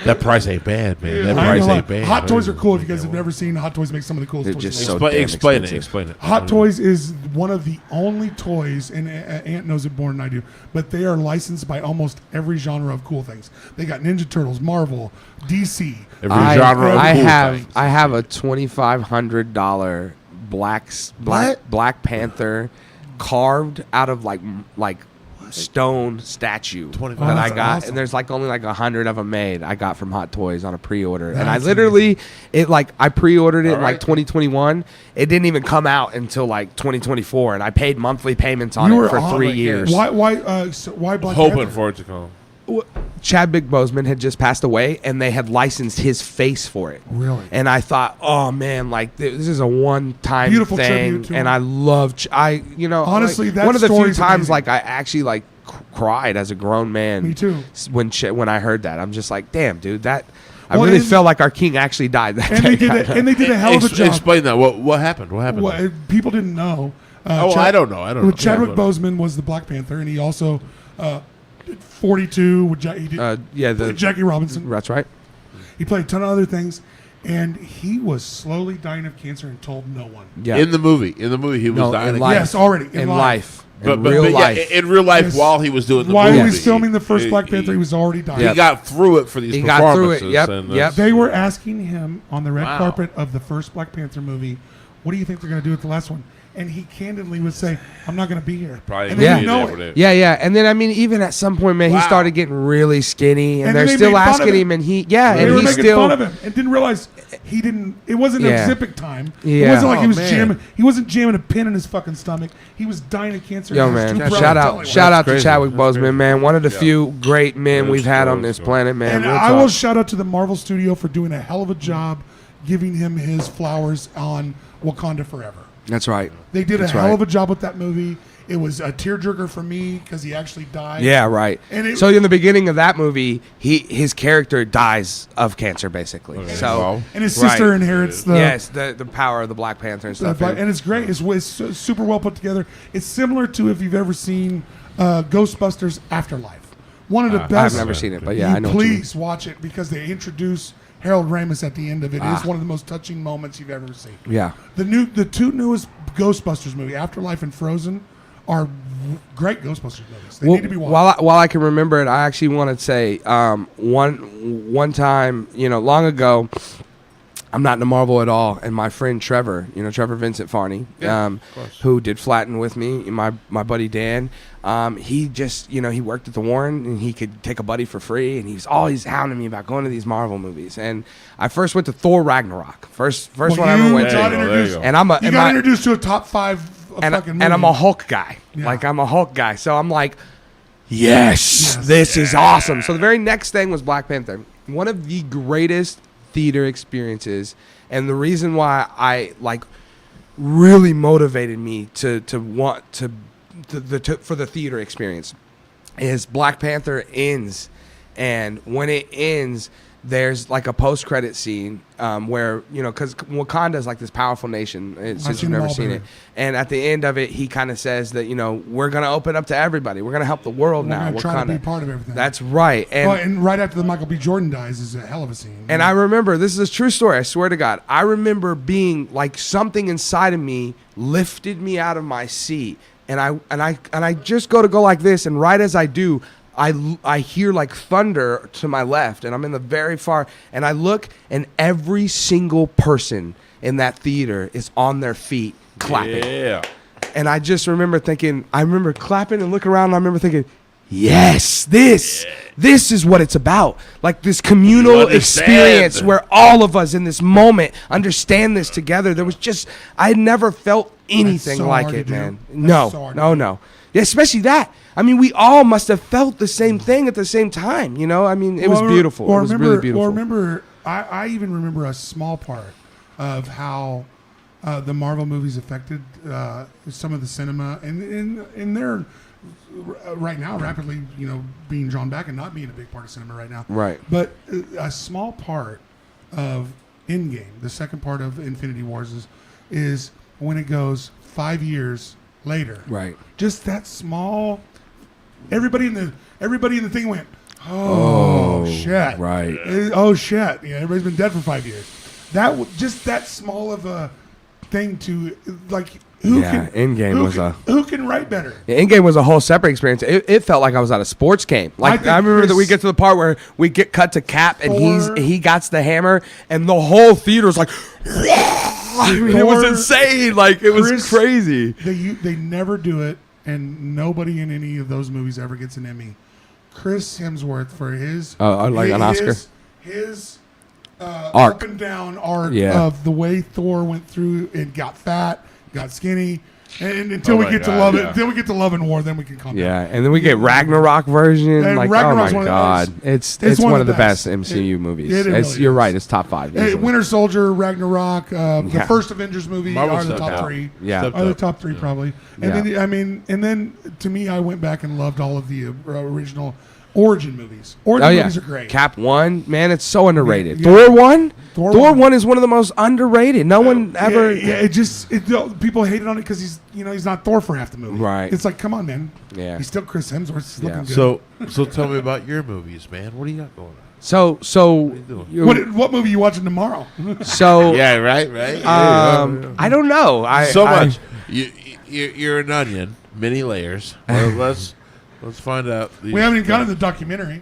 D: That price ain't bad, man. That
B: I ain't
D: price
B: gonna lie.
D: ain't bad.
B: Hot toys are cool. If you guys have never seen Hot Toys, make some of the coolest
C: They're
B: toys.
C: just
B: in the
C: so
B: world.
C: damn
D: Explain it.
C: expensive.
D: Explain it.
B: Hot Toys is one of the only toys, and Ant knows it more than I do, but they are licensed by almost every genre of cool things. They got Ninja Turtles, Marvel, DC.
D: Every genre of
C: I
D: cool
C: have
D: things.
C: I have a $2,500 Black Panther carved out of like stone statue that
D: $25.
C: I
B: That's
C: got,
B: awesome.
C: and there's like only like 100 of them made. I got from Hot Toys on a pre-order, and I
B: That's
C: literally I pre-ordered it in
D: All
C: like
D: right.
C: 2021. It didn't even come out until like 2024, and I paid monthly payments on
B: You
C: it
B: were
C: for
B: on
C: 3
B: like
C: years.
B: Why Black
D: Hoping
B: Panther?
D: for it to come.
C: Chadwick Boseman had just passed away, and they had licensed his face for it.
B: Really?
C: And I thought, oh man, like this is a one-time
B: Beautiful
C: thing,
B: tribute to
C: and
B: him.
C: I love.
B: Honestly,
C: like,
B: that
C: one of the few
B: story's
C: times
B: amazing.
C: like I actually like cried as a grown man.
B: Me too.
C: When I heard that, I'm just like, damn, dude, that. I
B: Well,
C: really
B: and-
C: felt like our king actually died that
B: And
C: day.
B: they did a hell of a job.
D: Explain that. What happened? What happened?
B: Well, people didn't know.
D: I don't know. I don't know.
B: Chadwick
D: Yeah,
B: Boseman was the Black Panther, and he also did 42 with he did,
C: the
B: Jackie Robinson.
C: that's right.
B: He played a ton of other things, and he was slowly dying of cancer and told no one.
C: Yeah,
D: In the movie, he was
C: No,
D: dying.
C: in
D: of
C: life.
B: Yes, already
C: in life,
D: But
C: in real
D: yeah,
C: life.
D: in real life,
B: Yes.
D: while he was doing the
B: While
D: movie,
B: he was filming the first Black Panther, he was already dying.
C: Yeah.
D: He got through it for these
C: He got through it.
D: performances.
C: Yep,
D: and,
C: yep.
B: They were asking him on the red
D: Wow.
B: carpet of the first Black Panther movie, what do you think they're going to do with the last one? and he candidly would say, "I'm not going to be here."
D: Probably
B: and then
C: Yeah.
B: you know it.
C: Yeah. And then, I mean, even at some point, man, he started getting really skinny, and
B: And
C: they're
B: then they
C: still
B: made fun of
C: asking
B: him.
C: him, and
B: They
C: and
B: were
C: he
B: making
C: still.
B: fun of him and didn't realize he didn't. It wasn't
C: Yeah.
B: Ozempic time. It
C: Yeah.
B: wasn't like he
D: Oh,
B: was
D: man.
B: jamming. He wasn't jamming a pin in his fucking stomach. He was dying of cancer.
C: Yo,
B: and his
C: man,
B: two brothers
C: shout
B: telling
C: out,
B: him.
C: shout out to
D: crazy.
C: Chadwick
D: That's
C: Boseman,
D: crazy.
C: man. One of the
D: Yeah.
C: few great men
D: That's
C: we've had on
D: close,
C: this
D: man.
C: planet, man.
B: And
C: Real
B: I
C: talk.
B: will shout out to the Marvel Studio for doing a hell of a job giving him his flowers on Wakanda Forever.
C: That's right.
B: They did
C: That's
B: a hell
C: right.
B: of a job with that movie. It was a tearjerker for me because he actually died.
C: Yeah, right.
B: And
C: So in the beginning of that movie, his character dies of cancer, basically.
D: Okay.
C: So
D: Wow.
B: And his sister
C: Right.
B: inherits the.
C: yes, the power of the Black Panther and stuff.
B: And it's great. It's super well put together. It's similar to if you've ever seen Ghostbusters Afterlife. One of the best.
C: I've never seen it, but yeah, I know. what you mean.
B: Please watch it because they introduce Harold Ramis at the end of it. It's one of the most touching moments you've ever seen.
C: Yeah.
B: The two newest Ghostbusters movie, Afterlife and Frozen, are great Ghostbusters movies. They need to be watched.
C: While I can remember it, I actually want to say one time, long ago. I'm not into Marvel at all, and my friend Trevor, Trevor Vincent Farney, who did Flatten with me, my buddy Dan, he just, he worked at the Warren, and he could take a buddy for free, and he was always hounding me about going to these Marvel movies. And I first went to Thor Ragnarok, first one I ever went
B: got
C: to,
B: introduced-
C: and I'm a
B: You
C: and
B: got
C: my-
B: introduced to a top 5
C: and,
B: fucking
C: and I'm
B: movie.
C: a Hulk guy.
B: Yeah.
C: Like, I'm a Hulk guy. So I'm like, yes. This is awesome. So the very next thing was Black Panther. One of the greatest theater experiences, and the reason why I really motivated me to want for the theater experience is Black Panther ends, and when it ends, there's like a post-credit scene where, because Wakanda is like this powerful nation, since you've never seen it. And at the end of it, he kind of says that, we're going to open up to everybody. We're going to help the world
B: We're
C: now.
B: gonna try to
C: Wakanda.
B: be part of everything.
C: That's right. And
B: And right after the Michael B. Jordan dies is a hell of a scene.
C: and I remember, this is a true story, I swear to God. I remember being like something inside of me lifted me out of my seat. And I just go like this, and right as I do, I hear like thunder to my left, and I'm in the very far, and I look, and every single person in that theater is on their feet clapping.
D: Yeah.
C: And I just remember thinking, I remember clapping and looking around, and I remember thinking, yes, this is what it's about. Like this communal
D: You understand.
C: experience where all of us in this moment understand this together. There was just, I had never felt anything
B: so
C: like
B: hard to
C: it,
B: do.
C: man.
B: That's so hard to do.
C: No. Yeah, especially that. I mean, we all must have felt the same thing at the same time, I mean, it was beautiful. It was really beautiful.
B: Well, remember, I even remember a small part of how the Marvel movies affected some of the cinema, and they're right now rapidly, being drawn back and not being a big part of cinema right now.
C: Right.
B: But a small part of Endgame, the second part of Infinity Wars, is when it goes 5 years later.
C: Right.
B: Just that small. Everybody in the thing went, oh shit.
C: Right.
B: Oh shit. Yeah, everybody's been dead for 5 years. Just that small of a thing to like. Who can write better?
C: Yeah, Endgame was a whole separate experience. It felt like I was at a sports game. Like
B: think
C: I remember that we
B: Chris-
C: get to the part where we get cut to Cap, and
B: Thor-
C: he got the hammer, and the whole theater was like, I mean, it was
B: Thor-
C: insane. Like it was
B: Chris-
C: crazy.
B: They never do it, and nobody in any of those movies ever gets an Emmy. Chris Hemsworth for his
C: an Oscar?
B: His
C: Arc.
B: up and down arc
C: Yeah.
B: of the way Thor went through and got fat, got skinny, and until
D: Oh
B: we
D: my
B: get to
D: God,
B: Love
D: yeah.
B: until we get to Love and War, then we can calm
C: Yeah,
B: down.
C: and then we get Ragnarok version.
B: And
C: Like,
B: Ragnarok's
C: oh my
B: one of
C: God,
B: those-
C: it's one of the best MCU movies.
B: it really
C: You're
B: is.
C: right. It's top 5.
B: Hey,
C: easily.
B: Winter Soldier, Ragnarok, the
C: Yeah.
B: first Avengers movie
D: Marvel
B: are the
D: stepped
B: top
D: out.
B: 3.
C: Yeah.
D: Stepped
B: Are the
D: up.
B: top 3 probably. And
C: Yeah.
B: then to me, I went back and loved all of the original origin movies.
C: Oh yeah,
B: movies are great.
C: Cap 1, man, it's so underrated.
B: Yeah.
C: Thor 1,
B: Thor
C: Thor
B: 1.
C: 1 is one of the most underrated. No one ever.
B: People hated on it because he's not Thor for half the movie.
C: Right.
B: It's like, come on, man.
C: Yeah.
B: He's still Chris Hemsworth. He's looking good.
D: So tell me about your movies, man. What do you got going on?
C: So
D: doing?
B: what movie you watching tomorrow?
C: So
D: Yeah, right.
C: I don't know.
D: Much. You're an onion, many layers. Well, let's find out.
B: We haven't even gotten the documentary.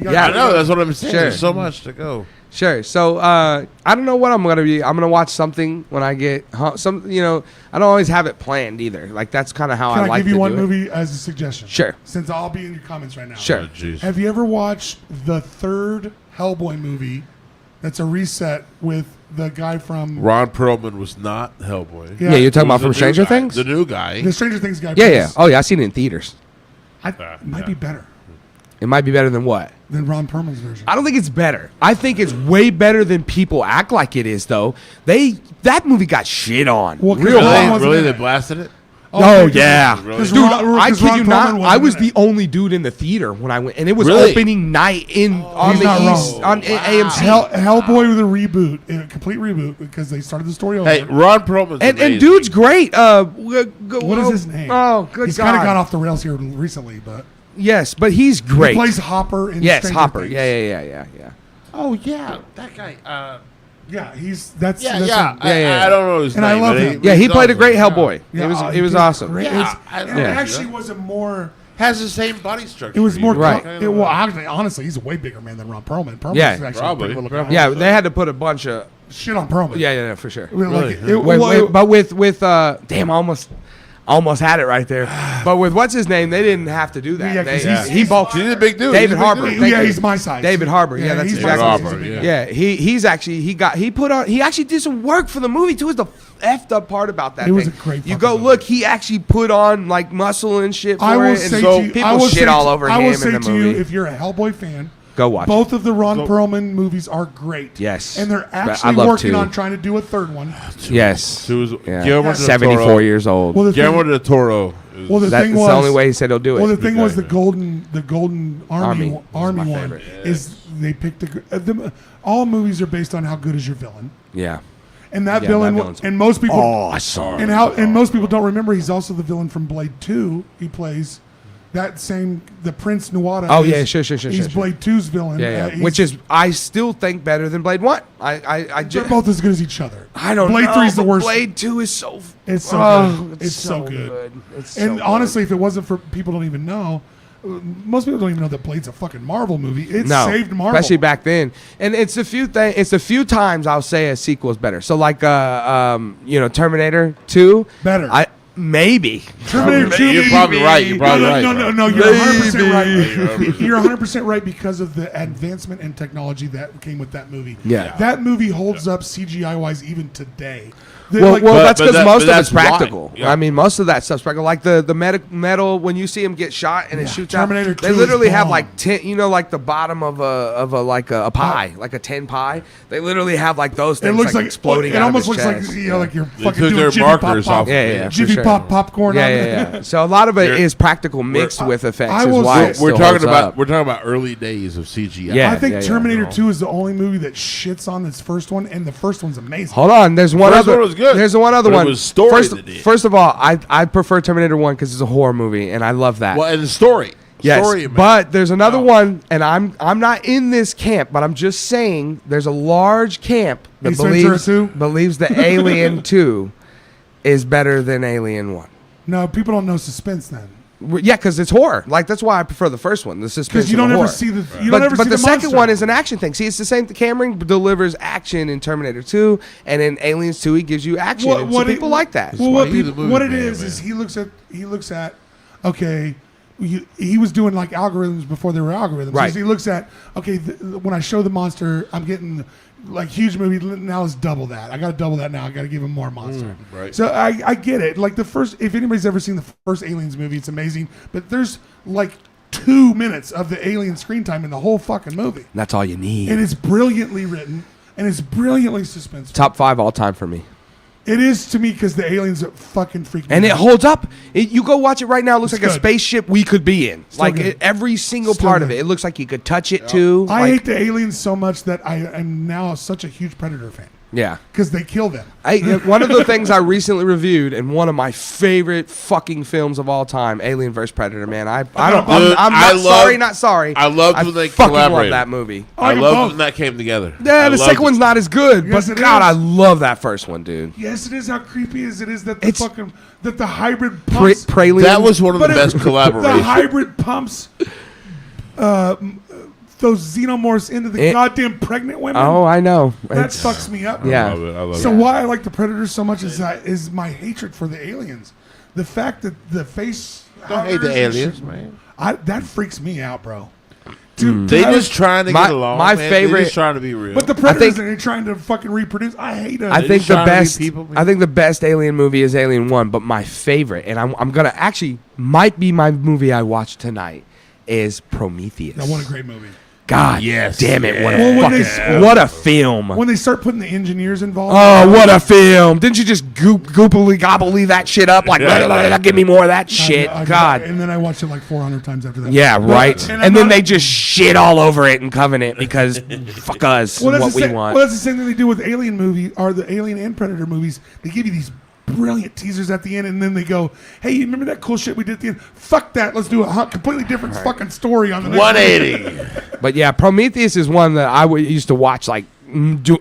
C: Yeah,
D: I know. That's what I'm saying.
C: Sure.
D: There's so much to go.
C: Sure. So I don't know what I'm gonna be. I'm gonna watch something when I get some. You know, I don't always have it planned either. Like that's kind of how
B: Can
C: I
B: I
C: like
B: give you
C: to
B: one
C: do it.
B: movie as a suggestion?
C: Sure.
B: Since I'll be in your comments right now.
C: Sure.
D: Oh, jeez.
B: Have you ever watched the third Hellboy movie? That's a reset with the guy from
D: Ron Perlman was not Hellboy.
C: Yeah, you're talking
D: He was
C: about from
D: the new
C: Stranger
D: guy,
C: Things.
D: The new guy.
B: the Stranger Things guy.
C: Yeah,
B: plays-
C: yeah. Oh yeah, I seen it in theaters.
B: It might be better
C: It might be better than what?
B: than Ron Perlman's version.
C: I don't think it's better. I think it's way better than people act like it is. Though that movie got shit on.
B: Well, 'cause
C: real
B: Ron
C: hard.
B: wasn't
D: Really?
B: in
D: They
B: it.
D: blasted it?
C: Oh
B: because-
C: yeah,
D: Really?
B: because
C: dude!
B: Ron-
C: I
B: because
C: kid
B: Ron
C: you
B: Perlman
C: not.
B: wasn't
C: I was
B: in
C: the
B: it.
C: only dude in the theater when I went, and it was
D: Really?
C: opening night on
B: He's
C: the
B: not
C: East
B: wrong.
C: on AMC.
B: Hellboy with a reboot, a complete reboot because they started the story over.
D: Hey, Ron Perlman's
C: and
D: amazing.
C: dude's great.
B: What is his name?
C: Oh, good
B: He's
C: God!
B: kind of gone off the rails here recently, but
C: Yes, but he's great.
B: he plays Hopper in
C: Yes,
B: Stranger
C: Hopper.
B: Things.
C: Yeah.
D: Oh yeah, that guy.
B: Yeah, that's
D: Yeah,
B: that's
D: yeah.
B: a-
C: Yeah.
D: I don't know his
B: And
D: name.
B: I love
D: but
B: him.
C: Yeah, he
D: he's
C: played a
D: awesome.
C: great Hellboy.
B: Yeah,
C: It was
B: did
C: awesome.
B: great.
D: Yeah,
B: It's-
D: I
B: and
D: love
B: it
D: that.
B: actually was a more.
D: Has the same body structure.
B: It was more.
C: Right.
B: Well, actually, honestly, he's a way bigger man than Ron Perlman. Perlman's
C: Yeah,
B: actually
D: probably.
B: a pretty little guy.
C: Yeah, they had to put a bunch of
B: Shit on Perlman.
C: yeah, for sure.
B: I mean,
D: Really?
B: like, it,
C: With-
B: well,
C: with- but with damn, almost had it right there. But with what's his name, they didn't have to do that.
B: Yeah, 'cause
C: They-
B: he's-
C: he bulked.
D: He's a big dude.
C: David
D: He's a big
C: Harbour.
D: dude.
C: Thank
B: yeah,
C: you.
B: he's my size.
C: David Harbour. Yeah, that's
B: he's
C: exactly.
B: my
D: David
B: size.
D: Harbour,
B: He's a big
D: yeah.
B: guy.
C: He's actually he actually did some work for the movie too. Is the effed up part about that
B: It was
C: thing.
B: a great
C: You
B: fucking
C: go
B: movie.
C: look, he actually put on like muscle and shit for
B: I will
C: it.
B: say
C: and
B: to you,
C: people
B: I will
C: shit
B: say
C: all
B: to-
C: over
B: I
C: him
B: will
C: in
B: say
C: the
B: to
C: movie.
B: you, if you're a Hellboy fan,
C: Go watch.
B: both of the Ron
D: Go-
B: Perlman movies are great.
C: Yes.
B: and they're
C: But I
B: actually
C: love
B: working
C: two.
B: on trying to do a third one.
C: Yes.
D: He was
C: Yeah.
D: Guillermo del
C: 74
D: Toro.
C: years old.
B: Well, the
D: Guillermo
B: thing,
D: del Toro. Is,
B: well, the
C: That's
B: thing
C: the
B: was
C: only way he said he'll do it.
B: Well, the thing
D: guy,
B: was the
D: man.
B: golden army
C: was
B: army
C: my
B: one
C: favorite.
B: is they picked all movies are based on how good is your villain,
C: yeah.
B: and that
C: Yeah,
B: villain
C: that villain's
B: and most people
C: Awesome.
B: and most people don't remember he's also the villain from Blade 2. He plays that same the Prince Nuada.
C: Oh,
B: is-
C: yeah, sure.
B: He's Blade 2's villain.
C: Yeah.
B: He's-
C: Which is I still think better than Blade 1. I
B: they're
C: just
B: both as good as each other.
C: I don't
B: Blade
C: know.
B: 3 is the
C: but
B: worst.
C: Blade 2 is so
B: It's so
C: oh,
B: good. It's so good.
C: It's
B: And
C: so
B: honestly, if it wasn't for people don't even know, most people don't even know that Blade's a fucking Marvel movie. It
C: no,
B: saved Marvel,
C: especially back then. And it's a few times I'll say a sequel is better. So like Terminator 2
B: better.
C: Maybe.
B: Terminator 2.
D: You're probably right. You're probably right.
B: No. You're 100%
D: Maybe.
B: right. You're 100% right because of the advancement in technology that came with that movie.
C: Yeah.
B: That movie holds up CGI wise even today.
C: Well, that's because most of it's
D: that's why.
C: practical.
D: Yeah.
C: I mean, most of that stuff's practical. Like the metal, when you see him get shot and it shoots
B: Terminator
C: out,
B: 2
C: they
B: is
C: literally have
B: bomb.
C: like 10. Like the bottom of a pie, like a 10 pie. They literally have like those
B: It
C: things
B: looks like
C: exploding.
B: It
C: out
B: almost
C: of his
B: looks
C: chest.
B: like you're
D: They
B: fucking
D: took
B: doing
D: their
B: Jiffy
D: markers
B: Pop,
D: off.
C: Yeah, for
B: Jiffy
C: sure.
B: Pop popcorn. on it.
C: Yeah. So a lot of it
D: You're-
C: is practical mixed with effects.
B: I
C: Is
B: will
C: why
B: say-
C: it still
D: We're talking
C: holds up.
D: about early days of CGI.
C: Yeah.
B: I think
C: yeah.
B: Terminator 2 is the only movie that shits on its first one, and the first one's amazing.
C: Hold on, there's one
D: First
C: other.
D: one was good,
C: There's one other
D: but it
C: one.
D: was story
C: first,
D: that did.
C: first of all, I prefer Terminator 1 because it's a horror movie, and I love that.
D: Well, and the story.
C: Yes,
D: Story, man.
C: but there's another
D: Oh.
C: one, and I'm not in this camp, but I'm just saying there's a large camp that
B: Ace Ventura 2?
C: believes the Alien 2 is better than Alien 1.
B: No, people don't know suspense then.
C: Yeah, because it's horror. Like that's why I prefer the first one. The suspense.
B: Because you
C: of
B: don't
C: the
B: ever
C: horror.
B: see the you don't ever
C: but
B: see
C: the second
B: monster.
C: one is an action thing. See, it's the same. Cameron delivers action in Terminator 2, and in Aliens 2, he gives you action. And so people like that.
B: Well,
D: why he's a movie
B: what it
D: fan,
B: is
D: man.
B: he looks at okay. He was doing like algorithms before there were algorithms.
C: Right.
B: He looks at okay. When I show the monster, I'm getting like huge movie. Now let's double that. I got to double that now. I got to give him more monster.
D: right.
B: So I get it. Like the first, if anybody's ever seen the first Aliens movie, it's amazing. But there's like 2 minutes of the alien screen time in the whole fucking movie,
C: That's all you need.
B: and it's brilliantly written and it's brilliantly suspenseful.
C: Top 5 all time for me.
B: It is to me because the aliens are fucking freaking.
C: And it holds up. You go watch it right now. It looks
B: It's
C: like a
B: good.
C: spaceship we could be in.
B: Still
C: like
B: good.
C: every single
B: Still
C: part of
B: good.
C: it. It looks like you could touch it too.
B: I
C: Like,
B: hate the aliens so much that I am now such a huge Predator fan
C: yeah.
B: because they kill them.
C: One of the things I recently reviewed and one of my favorite fucking films of all time, Alien vs Predator. Man, I'm
D: Dude,
C: not sorry.
D: I loved when they
C: fucking love
D: collaborated.
C: that movie.
D: I
B: you
D: loved
B: both.
D: when that came together.
C: Yeah,
D: I
C: the
D: loved
C: second
D: it.
C: one's not as good,
B: Yes,
C: but
B: it
C: God,
B: is.
C: I love that first one, dude.
B: Yes, it is. How creepy is it? Is that the
C: It's-
B: fucking that the hybrid pumps?
C: Praline.
D: That was one of the
B: But
D: best
B: the
D: collaborations.
B: hybrid pumps those xenomorphs into the goddamn pregnant women.
C: Oh, I know.
B: That fucks me up.
C: Yeah.
D: I love it.
B: So why I like the Predators so much is my hatred for the aliens. The fact that the face.
D: Don't hate the aliens, man.
B: That freaks me out, bro. Dude,
D: They just trying to get along.
C: My
D: man.
C: favorite.
D: They just trying to be real.
B: But the Predators are trying to fucking reproduce. I hate it.
C: I think
D: just
C: the
D: trying to be
C: best.
D: people, man.
C: I think the best Alien movie is Alien 1, but my favorite, and I'm gonna actually might be my movie I watched tonight, is Prometheus.
B: That what a great movie.
C: God,
D: Yes,
C: damn it! What
B: Well,
C: a
B: when
C: fucking what a film!
B: When they start putting the engineers involved.
C: Oh, what a film! Didn't you just goopily gobble that shit up like? Give me more of that shit, God.
B: And then I watched it like 400 times after that.
C: Yeah, right.
B: And
C: And then they just shit all over it in Covenant because fuck us,
B: Well, that's
C: what
B: the
C: we
B: same,
C: want.
B: Well, that's the same thing they do with Alien movie or the Alien and Predator movies. They give you these brilliant teasers at the end, and then they go, "Hey, you remember that cool shit we did at the end? Fuck that. Let's do a completely different fucking story on the next
D: 180.
C: But yeah, Prometheus is one that used to watch. Like,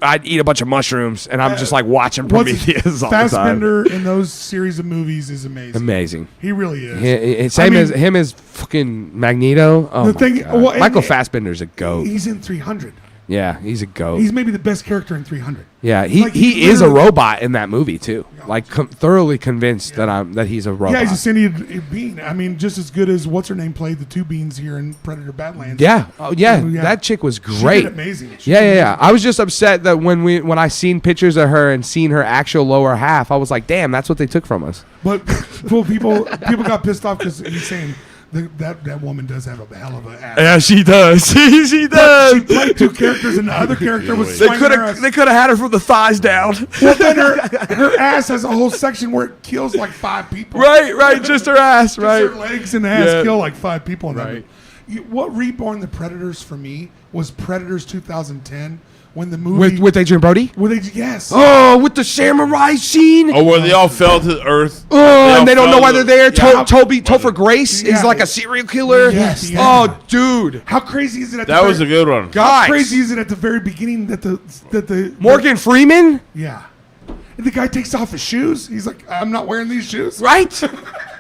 C: I'd eat a bunch of mushrooms, and I'm just like watching Prometheus all the time.
B: Fassbender in those series of movies is amazing.
C: Amazing.
B: He really is.
C: Same
B: I mean,
C: as him as fucking Magneto. Oh
B: The
C: my
B: thing-
C: God.
B: well, and-
C: Michael Fassbender's a goat.
B: He's in 300.
C: Yeah, he's a goat.
B: He's maybe the best character in 300.
C: Yeah, he
B: Like, he
C: is a
B: literally-
C: robot in that movie too. Like thoroughly convinced that he's a robot.
B: Yeah, he's a sentient being. I mean, just as good as what's her name played the two beans here in Predator Badlands.
C: Yeah. Oh yeah,
B: Oh, yeah.
C: that chick was
B: She
C: great.
B: did amazing. She
C: Yeah,
B: did
C: yeah, yeah.
B: amazing.
C: I was just upset that when I seen pictures of her and seen her actual lower half, I was like, damn, that's what they took from us.
B: But well, people got pissed off because he's saying that woman does have a hell of a ass.
C: Yeah, she does. she
B: She played two characters, and the other character was
C: They
B: swinging
C: could
B: her
C: have
B: ass.
C: had her from the thighs down.
B: Well, then her ass has a whole section where it kills like 5 people.
C: right, just her ass,
B: Just
C: right.
B: her legs and ass
C: Yeah.
B: kill like 5 people. In that
C: Right.
B: movie. What reborn the Predators for me was Predators 2010 when the movie
C: With Adrian Brody?
B: where they yes.
C: Oh, with the samurai scene.
D: Oh, where they all fell to the earth.
C: Oh, and they don't know
D: all
C: why
D: fell
C: they're
D: to-
C: there.
D: Yeah.
C: Topher Grace
B: Yeah.
C: is like a serial killer.
B: Yes, yeah.
C: Oh, dude.
B: How crazy is it at
D: That
B: the
D: was a
B: very,
D: good one.
B: How
C: Guys.
B: crazy is it at the very beginning that the
C: Morgan Freeman?
B: yeah. And the guy takes off his shoes. He's like, I'm not wearing these shoes.
C: Right?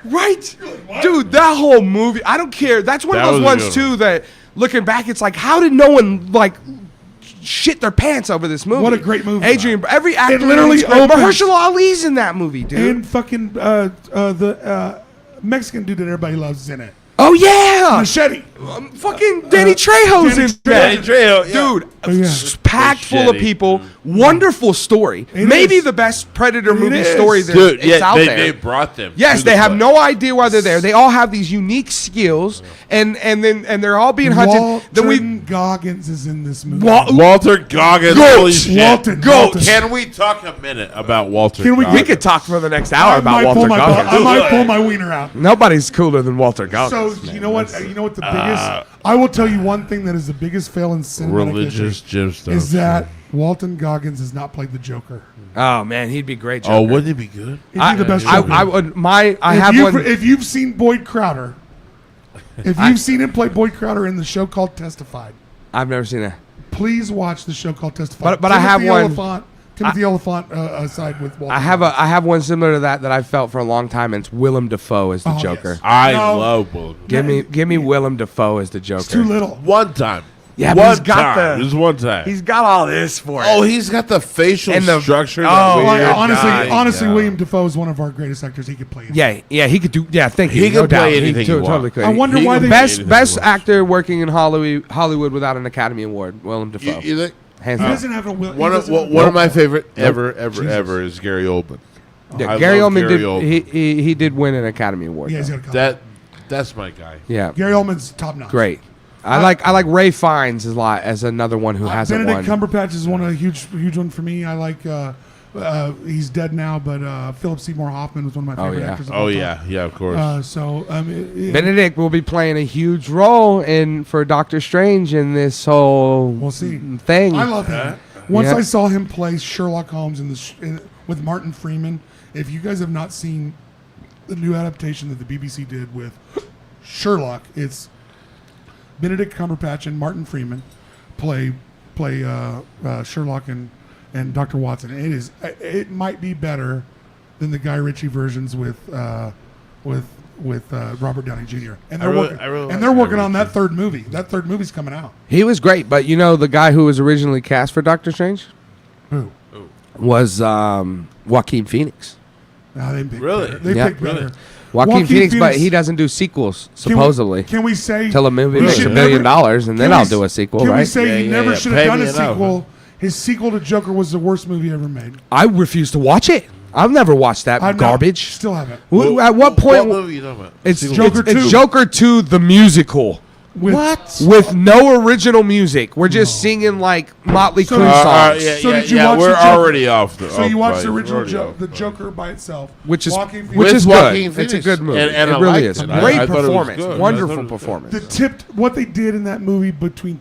C: Right? Dude, that whole movie, I don't care. That's one
D: That
C: of those
D: was a
C: ones,
D: good
C: too, that looking back, it's like, how did no one, like, shit their pants over this movie?
B: What a great movie.
C: Adrian, every actor.
B: literally
C: is great.
B: opens-
C: Mahershala Ali's in that movie, dude.
B: And fucking the Mexican dude that everybody loves is in it.
C: Oh, yeah.
B: Machete.
C: Fucking Danny Trejo's
B: Danny
C: in
B: Trejo.
C: that.
D: Danny Trejo, yeah.
C: Dude,
B: Oh, yeah.
C: packed full of
D: Machete.
C: people. Wonderful story.
B: It
C: Maybe
B: is.
C: the best Predator
B: It
C: movie
B: is.
C: story there
D: Dude,
C: is out
D: they
C: there.
D: brought them.
C: Yes,
D: to the
C: they have
D: play.
C: no idea why they're there. They all have these unique skills, and they're all being hunted. Then we
B: Walton Goggins is in this movie.
D: Walter Goggins.
C: Goat.
D: Holy shit.
B: Walton.
C: Goat.
B: Walton.
D: Can we talk a minute about Walter
B: Can we-
C: we
D: Goggins?
C: could talk for the next hour
B: I
C: about
B: might
C: Walter
B: pull my I
C: Goggins.
B: might pull my wiener out.
C: Nobody's cooler than Walter Goggins.
B: So
C: man.
B: you know what? You know what the biggest? I will tell you one thing that is the biggest fail in cinematic
D: Religious
B: history
D: gemstones.
B: is that Walton Goggins has not played the Joker.
C: Oh man, he'd be great. Joker.
D: Oh, wouldn't it be good?
B: He'd be the best Joker.
C: I would. I
B: if
C: have
B: you've,
C: one.
B: If you've seen Boyd Crowder, if you've seen him play Boyd Crowder in the show called Testified,
C: I've never seen it.
B: please watch the show called Testified.
C: But I have one-
B: Timothy Oliphant aside with Walton.
C: I have one similar to that I felt for a long time, and it's Willem Dafoe as the
B: Oh,
C: Joker.
B: yes.
D: I
B: No.
D: love Will.
C: Give me Willem Dafoe as the Joker.
B: It's too little.
D: One time.
C: Yeah, but
D: one
C: he's got
D: time.
C: the-
D: Just one time.
C: He's got all this for it.
D: Oh, he's got the facial
C: And the-
D: structure.
C: oh,
D: that
C: well,
D: weird
B: honestly,
D: guy. Yeah.
B: William Dafoe is one of our greatest actors. He could play it.
C: yeah, he could do. Yeah, thank you.
D: He
C: no
D: could
C: doubt.
D: play anything you
C: totally
D: want.
C: could.
B: I wonder
D: He
B: why
D: can
B: they
D: play
C: best
D: anything
C: best
D: he wants.
C: actor working in Hollywood without an Academy Award. Willem Dafoe.
D: You think?
C: Hands
B: He
C: down.
B: doesn't have a will.
D: One of my favorite ever is Gary Oldman.
C: Yeah,
D: I
C: Gary
D: love
C: Oldman
D: Gary
C: did.
D: Oldman.
C: He did win an Academy Award.
B: Yeah, he's
C: though.
B: got a couple.
D: That's my guy.
C: Yeah,
B: Gary Oldman's top notch.
C: great. I like Ray Fiennes as another one who hasn't
B: Benedict
C: won.
B: Cumberbatch is one of a huge one for me. I like. He's dead now, but Philip Seymour Hoffman was one of my favorite
C: yeah.
B: actors. Of
D: Oh
B: all
D: yeah,
B: time.
D: yeah, of course.
C: Benedict will be playing a huge role for Doctor Strange in this whole
B: We'll see.
C: thing.
B: I love him. Once
C: Yeah.
B: I saw him play Sherlock Holmes with Martin Freeman. If you guys have not seen the new adaptation that the BBC did with Sherlock, it's Benedict Cumberbatch and Martin Freeman play Sherlock and Dr. Watson. It might be better than the Guy Ritchie versions with Robert Downey Jr. And
D: I
B: they're
D: really-
B: working,
D: I really
B: and they're
D: like
B: working
D: that
B: on
D: movie,
B: that third movie. That third movie's coming out.
C: He was great, but the guy who was originally cast for Doctor Strange
B: Who?
C: was Joaquin Phoenix.
B: No, they picked
D: Really?
B: better. They
C: Yeah.
B: picked better.
C: Joaquin Phoenix, but he doesn't do sequels, supposedly.
B: Can we say
C: Till a movie
B: he
C: makes
B: should
C: $1 billion,
B: never-
C: and
B: can
C: then
B: we
C: I'll
B: s-
C: do a sequel,
B: Can we
C: right?
B: say he
D: Yeah,
B: never
D: yeah.
B: should have
D: Pay
B: done
D: me
B: a
D: enough.
B: sequel? His sequel to Joker was the worst movie ever made.
C: I refuse to watch it. I've never watched that
B: I've not-
C: garbage.
B: Still haven't.
C: At what point?
D: What movie are you talking about?
C: It's
B: Joker
C: it's
B: 2.
C: Joker 2, the musical.
B: With,
C: With no original music. We're just singing like Motley
B: So-
C: Crue songs.
D: Yeah,
B: So
D: yeah,
B: did you
D: yeah.
B: watch
D: We're
B: the Joker?
D: already off the.
B: So you watched the
D: right,
B: original
D: already off,
B: the
D: right.
B: Joker by itself,
C: Which is
B: Joaquin Phoenix.
C: which is
D: Joaquin
C: good. It's a
D: Phoenix.
C: good movie.
D: And
C: it
D: I
C: really
D: liked
C: is.
D: it. I
C: Great
D: thought it was
C: performance.
D: good. I
C: Wonderful
D: thought it was
C: performance.
B: the tipped what they did in that movie between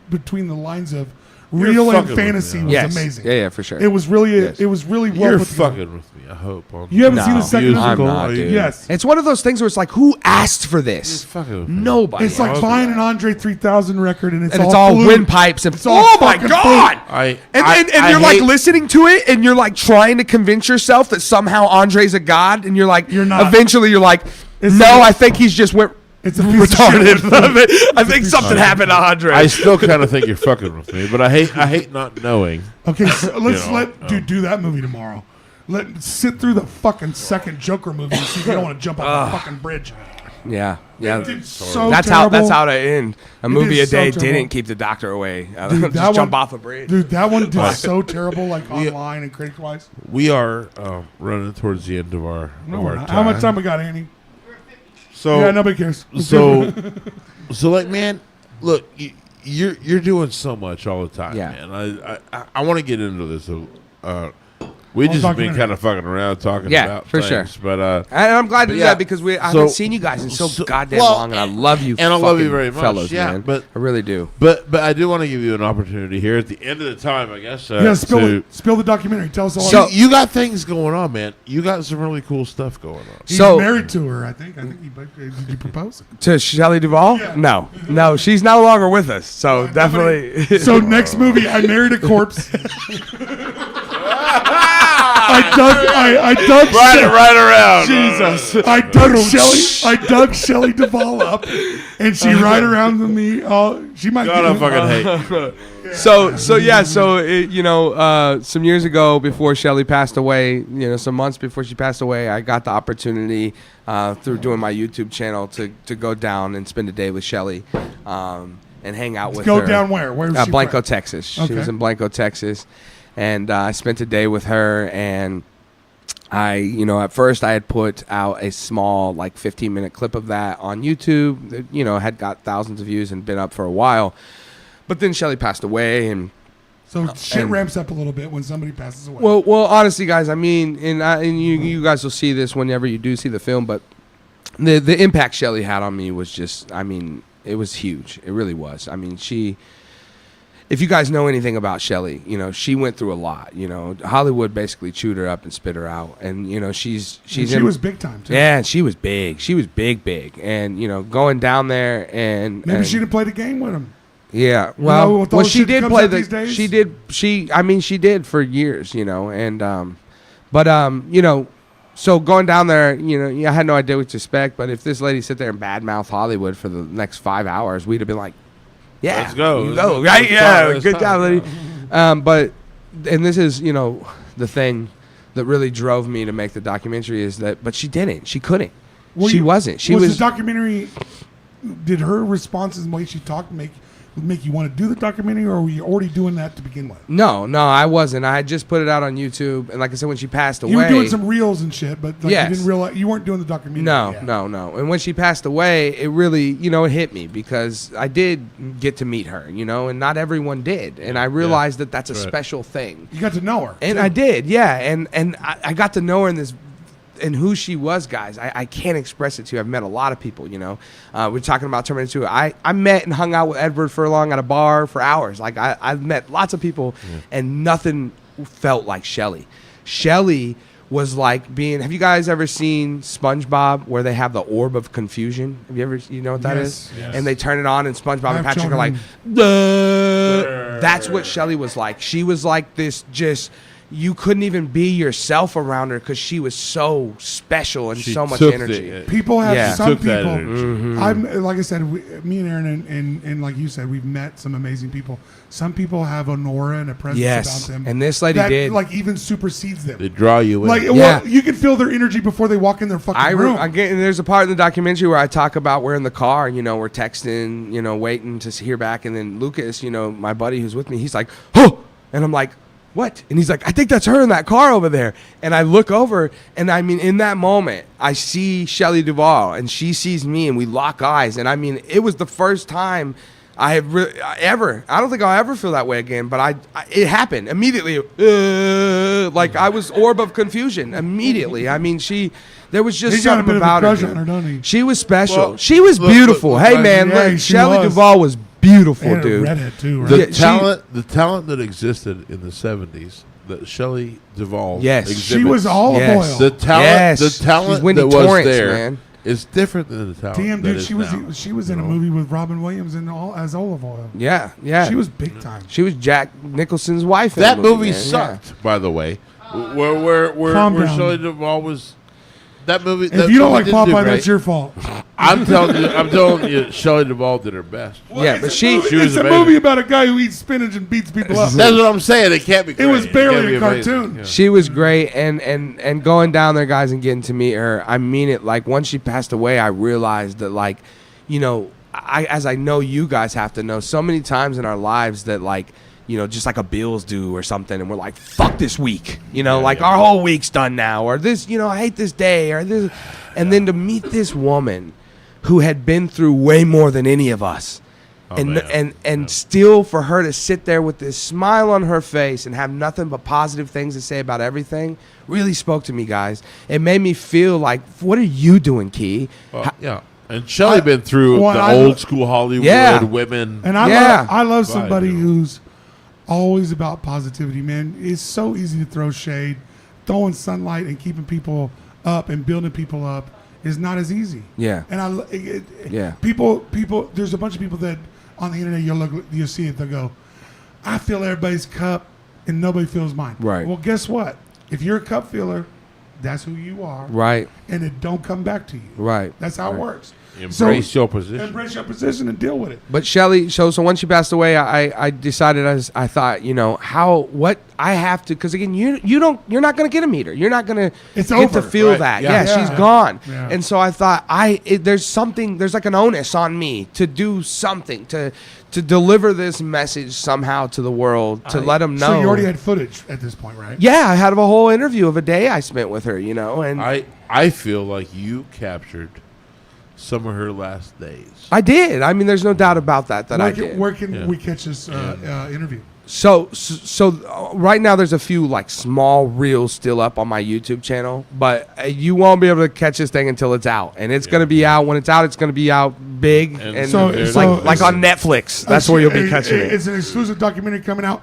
B: between the lines of real and
D: fucking with
B: fantasy
D: me,
B: was
C: Yes.
B: amazing.
C: Yeah, for sure.
B: It was really
C: Yes.
B: it was really well
D: You're
B: put together.
D: fucking with me. I hope.
B: You haven't seen
C: No.
B: the second
D: Musical,
B: movie?
C: I'm not,
D: are you-
C: dude.
B: Yes.
C: It's one of those things where it's like, who asked for
D: You're
C: this?
D: fucking with me.
C: Nobody.
B: It's like
D: Okay.
B: buying an Andre 3000 record and it's
C: and
B: all
C: it's all
B: flute.
C: windpipes and
B: It's all
C: oh my
B: fucking
C: god!
B: flute.
C: And you're like listening to it and you're like trying to convince yourself that somehow Andre's a god and you're like
B: You're not.
C: eventually you're like
B: It's
C: no,
B: a-
C: I think he's just went
B: It's a piece of
C: retarded.
B: shit.
C: I think something happened to Andre.
D: I still kind of think you're fucking with me, but I hate not knowing.
B: Okay, so let's
D: You know,
B: let dude do that movie tomorrow. Sit through the fucking second Joker movie and see if you don't want to jump off the fucking bridge.
C: yeah.
B: It's so
C: That's
B: terrible.
C: how to end a movie a
B: is so
C: day.
B: terrible.
C: Didn't keep the doctor away.
B: Dude,
C: Just
B: that
C: jump
B: one-
C: off a bridge.
B: Dude, that one did so terrible, like online and critic wise.
D: We are running towards the end of our
B: No,
D: of
B: we're
D: our
B: not.
D: time.
B: How much time we got, Annie?
D: So
B: Yeah, nobody cares.
D: so like, man, look, you're doing so much all the time,
C: Yeah.
D: man. I want to get into this. We
B: Well,
D: just been
B: documentary.
D: kind of fucking around talking
C: Yeah,
D: about
C: for
D: things,
C: sure.
D: but
C: And I'm glad to do
D: yeah,
C: that because I
D: so-
C: haven't seen you guys in so goddamn
D: well,
C: long, and I love you.
D: and I love you
C: fucking
D: very much,
C: fellas,
D: yeah,
C: man.
D: but-
C: I really do.
D: But I do want to give you an opportunity here at the end of the time, I guess.
B: Yeah, spill
D: to,
B: the documentary. Tell us all.
C: So-
B: about it.
D: you got things going on, man. You got some really cool stuff going on.
B: He's
C: so-
B: married to her. I think he did you propose?
C: To Shelley Duvall?
B: Yeah.
C: No, she's no longer with us. So definitely.
B: So next movie, I married a corpse. I dug
D: Right around.
C: Jesus.
B: I dug Shelley Duvall up, and she right around with me. She might.
D: God, I fucking hate.
C: So some years ago before Shelley passed away, some months before she passed away, I got the opportunity through doing my YouTube channel to go down and spend a day with Shelley and hang out with her.
B: Go down where? Where was she
C: Blanco,
B: from?
C: Texas. She
B: Okay.
C: was in Blanco, Texas. And I spent a day with her, and at first I had put out a small, 15-minute clip of that on YouTube that, had got thousands of views and been up for a while. But then Shelley passed away, and
B: So shit
C: and-
B: ramps up a little bit when somebody passes away.
C: well, honestly, guys, I mean, and you guys will see this whenever you do see the film, but the impact Shelley had on me was just, it was huge. It really was. If you guys know anything about Shelley, she went through a lot. Hollywood basically chewed her up and spit her out, and she's
B: she
C: in,
B: was big time too.
C: yeah, she was big. She was big, and going down there and
B: Maybe
C: and,
B: she didn't play the game with him.
C: Yeah,
B: know,
C: well,
B: with all the
C: she
B: shit that
C: did
B: comes
C: play
B: out these days?
C: she did for years, and so going down there, I had no idea what to expect. But if this lady sit there and badmouth Hollywood for the next 5 hours, we'd have been like, yeah,
D: Let's go.
C: you
D: Let's
C: go,
D: go.
C: right?
D: Let's
C: Yeah,
D: go. Let's
C: good
D: go.
C: job, lady. And this is, the thing that really drove me to make the documentary is that, but she didn't, she couldn't, she wasn't, she was
B: the documentary. Did her responses and the way she talked make you want to do the documentary, or were you already doing that to begin with?
C: No, I wasn't. I had just put it out on YouTube, and like I said, when she passed away,
B: You were doing some reels and shit, but
C: Yes.
B: you didn't realize you weren't doing the documentary.
C: No,
B: yet.
C: no. And when she passed away, it really, it hit me because I did get to meet her, and not everyone did. And I realized that that's a
D: Right.
C: special thing.
B: You got to know her,
C: And
B: too.
C: I did, yeah. And I got to know her in this, and who she was, guys. I can't express it to you. I've met a lot of people, We're talking about Terminator 2. I met and hung out with Edward Furlong at a bar for hours. I've met lots of people, and nothing felt like Shelley. Shelley was like being. Have you guys ever seen SpongeBob where they have the orb of confusion? Have you ever? You know what that is?
B: Yes.
C: And they turn it on, and SpongeBob
B: I
C: and
B: have
C: Patrick are like,
B: children.
C: Duh. That's what Shelley was like. She was like this just. you couldn't even be yourself around her because she was so special and
D: She
C: so much
D: took
C: energy.
B: People have
C: Yeah.
B: some
D: Took that
B: people.
D: energy.
B: I'm like I said, me and Aaron and like you said, we've met some amazing people. Some people have an aura and a presence
C: Yes,
B: about them,
C: and this lady
B: that,
C: did.
B: like even supersedes them.
D: They draw you in.
B: Like
C: Yeah.
B: well, you can feel their energy before they walk in their fucking room.
C: And there's a part in the documentary where I talk about we're in the car, we're texting, waiting to hear back, and then Lucas, my buddy who's with me, he's like, oh, and I'm like, what? And he's like, I think that's her in that car over there. And I look over, and I mean, in that moment, I see Shelley Duvall, and she sees me, and we lock eyes. And I mean, it was the first time I have ever. I don't think I'll ever feel that way again. But it happened immediately. Like I was orb of confusion immediately. I mean, there was just
B: He's got a
C: something
B: bit of a
C: about her.
B: crush on her,
C: dude.
B: don't he?
C: She was special.
D: Well,
C: She was
D: look,
C: beautiful.
D: look,
C: Hey
D: look,
C: man,
B: yeah,
C: look,
B: she
C: Shelley
B: was.
C: Duvall was beautiful,
B: And a
C: dude.
B: redhead too, right?
D: the
C: Yeah, she-
D: talent that existed in the 70s, that Shelley Duvall
C: Yes.
D: exhibits,
B: She was olive
C: Yes.
B: oil.
D: the talent
C: Yes.
D: the
C: She's
D: talent
C: Wendy
D: that was
C: Torrance,
D: there
C: man.
D: is different than the talent.
B: Damn,
D: that
B: dude,
D: is now,
B: she was in
D: you
B: a
D: know?
B: movie with Robin Williams as olive oil.
C: Yeah, yeah.
B: She was big time.
C: She was Jack Nicholson's wife. In
D: That
C: the
D: movie
C: man.
D: sucked, by the way. Where
B: Calm down.
D: Shelley Duvall was. That movie.
B: If you don't like Popeye, that's your fault.
D: I'm telling you, Shelley Duvall did her best.
C: Yeah, but she
D: She
B: It's
D: was
B: a
D: amazing.
B: movie about a guy who eats spinach and beats people up.
D: That's what I'm saying. It can't be.
B: It was
D: great.
B: barely
D: can't be
B: a
D: amazing.
B: cartoon.
D: Yeah.
C: She was great, and going down there, guys, and getting to meet her. I mean it. Like once she passed away, I realized that, like, as I know you guys have to know, so many times in our lives that, like, just like a Bills do or something, and we're like, fuck this week, our whole week's done now, or this, I hate this day, or this, and then to meet this woman who had been through way more than any of us. And still for her to sit there with this smile on her face and have nothing but positive things to say about everything really spoke to me, guys. It made me feel like, what are you doing, Key?
D: Yeah. And Shelley been through
B: Well,
D: the
B: I-
D: old school Hollywood
C: Yeah.
D: women.
B: And
C: Yeah.
B: I love somebody
D: Right, yeah.
B: who's always about positivity, man. It's so easy to throw shade. Throwing sunlight and keeping people up and building people up is not as easy.
C: Yeah.
B: And
C: Yeah.
B: people, there's a bunch of people that on the internet you'll see it. They'll go, I fill everybody's cup and nobody fills mine.
C: Right.
B: Well, guess what? If you're a cup filler, that's who you are.
C: Right,
B: And it don't come back to you.
C: right.
B: That's how it
C: Right.
B: works.
D: Embrace your position.
B: Embrace your position and deal with it.
C: But Shelley, so once she passed away, I decided, I thought, what I have to, because again, you're not going to get a meter. You're not going to
B: It's
C: get to
B: over.
C: feel
D: Right.
C: that.
D: Yeah.
C: Yeah, she's
B: Yeah.
C: gone.
B: Yeah.
C: And so I thought, there's like an onus on me to do something, to deliver this message somehow to the world, to let them know.
B: So you already had footage at this point, right?
C: Yeah, I had a whole interview of a day I spent with her, and
D: I feel like you captured some of her last days.
C: I did. I mean, there's no doubt about that I
B: Where
C: did.
B: can, where can
D: Yeah.
B: we catch this interview?
C: So right now there's a few like small reels still up on my YouTube channel, but you won't be able to catch this thing until it's out, and it's going to be out when it's out. It's going to be out big, and
B: So-
C: it's
B: so
C: like on Netflix. That's where you'll be catching it.
B: It's an exclusive documentary coming out.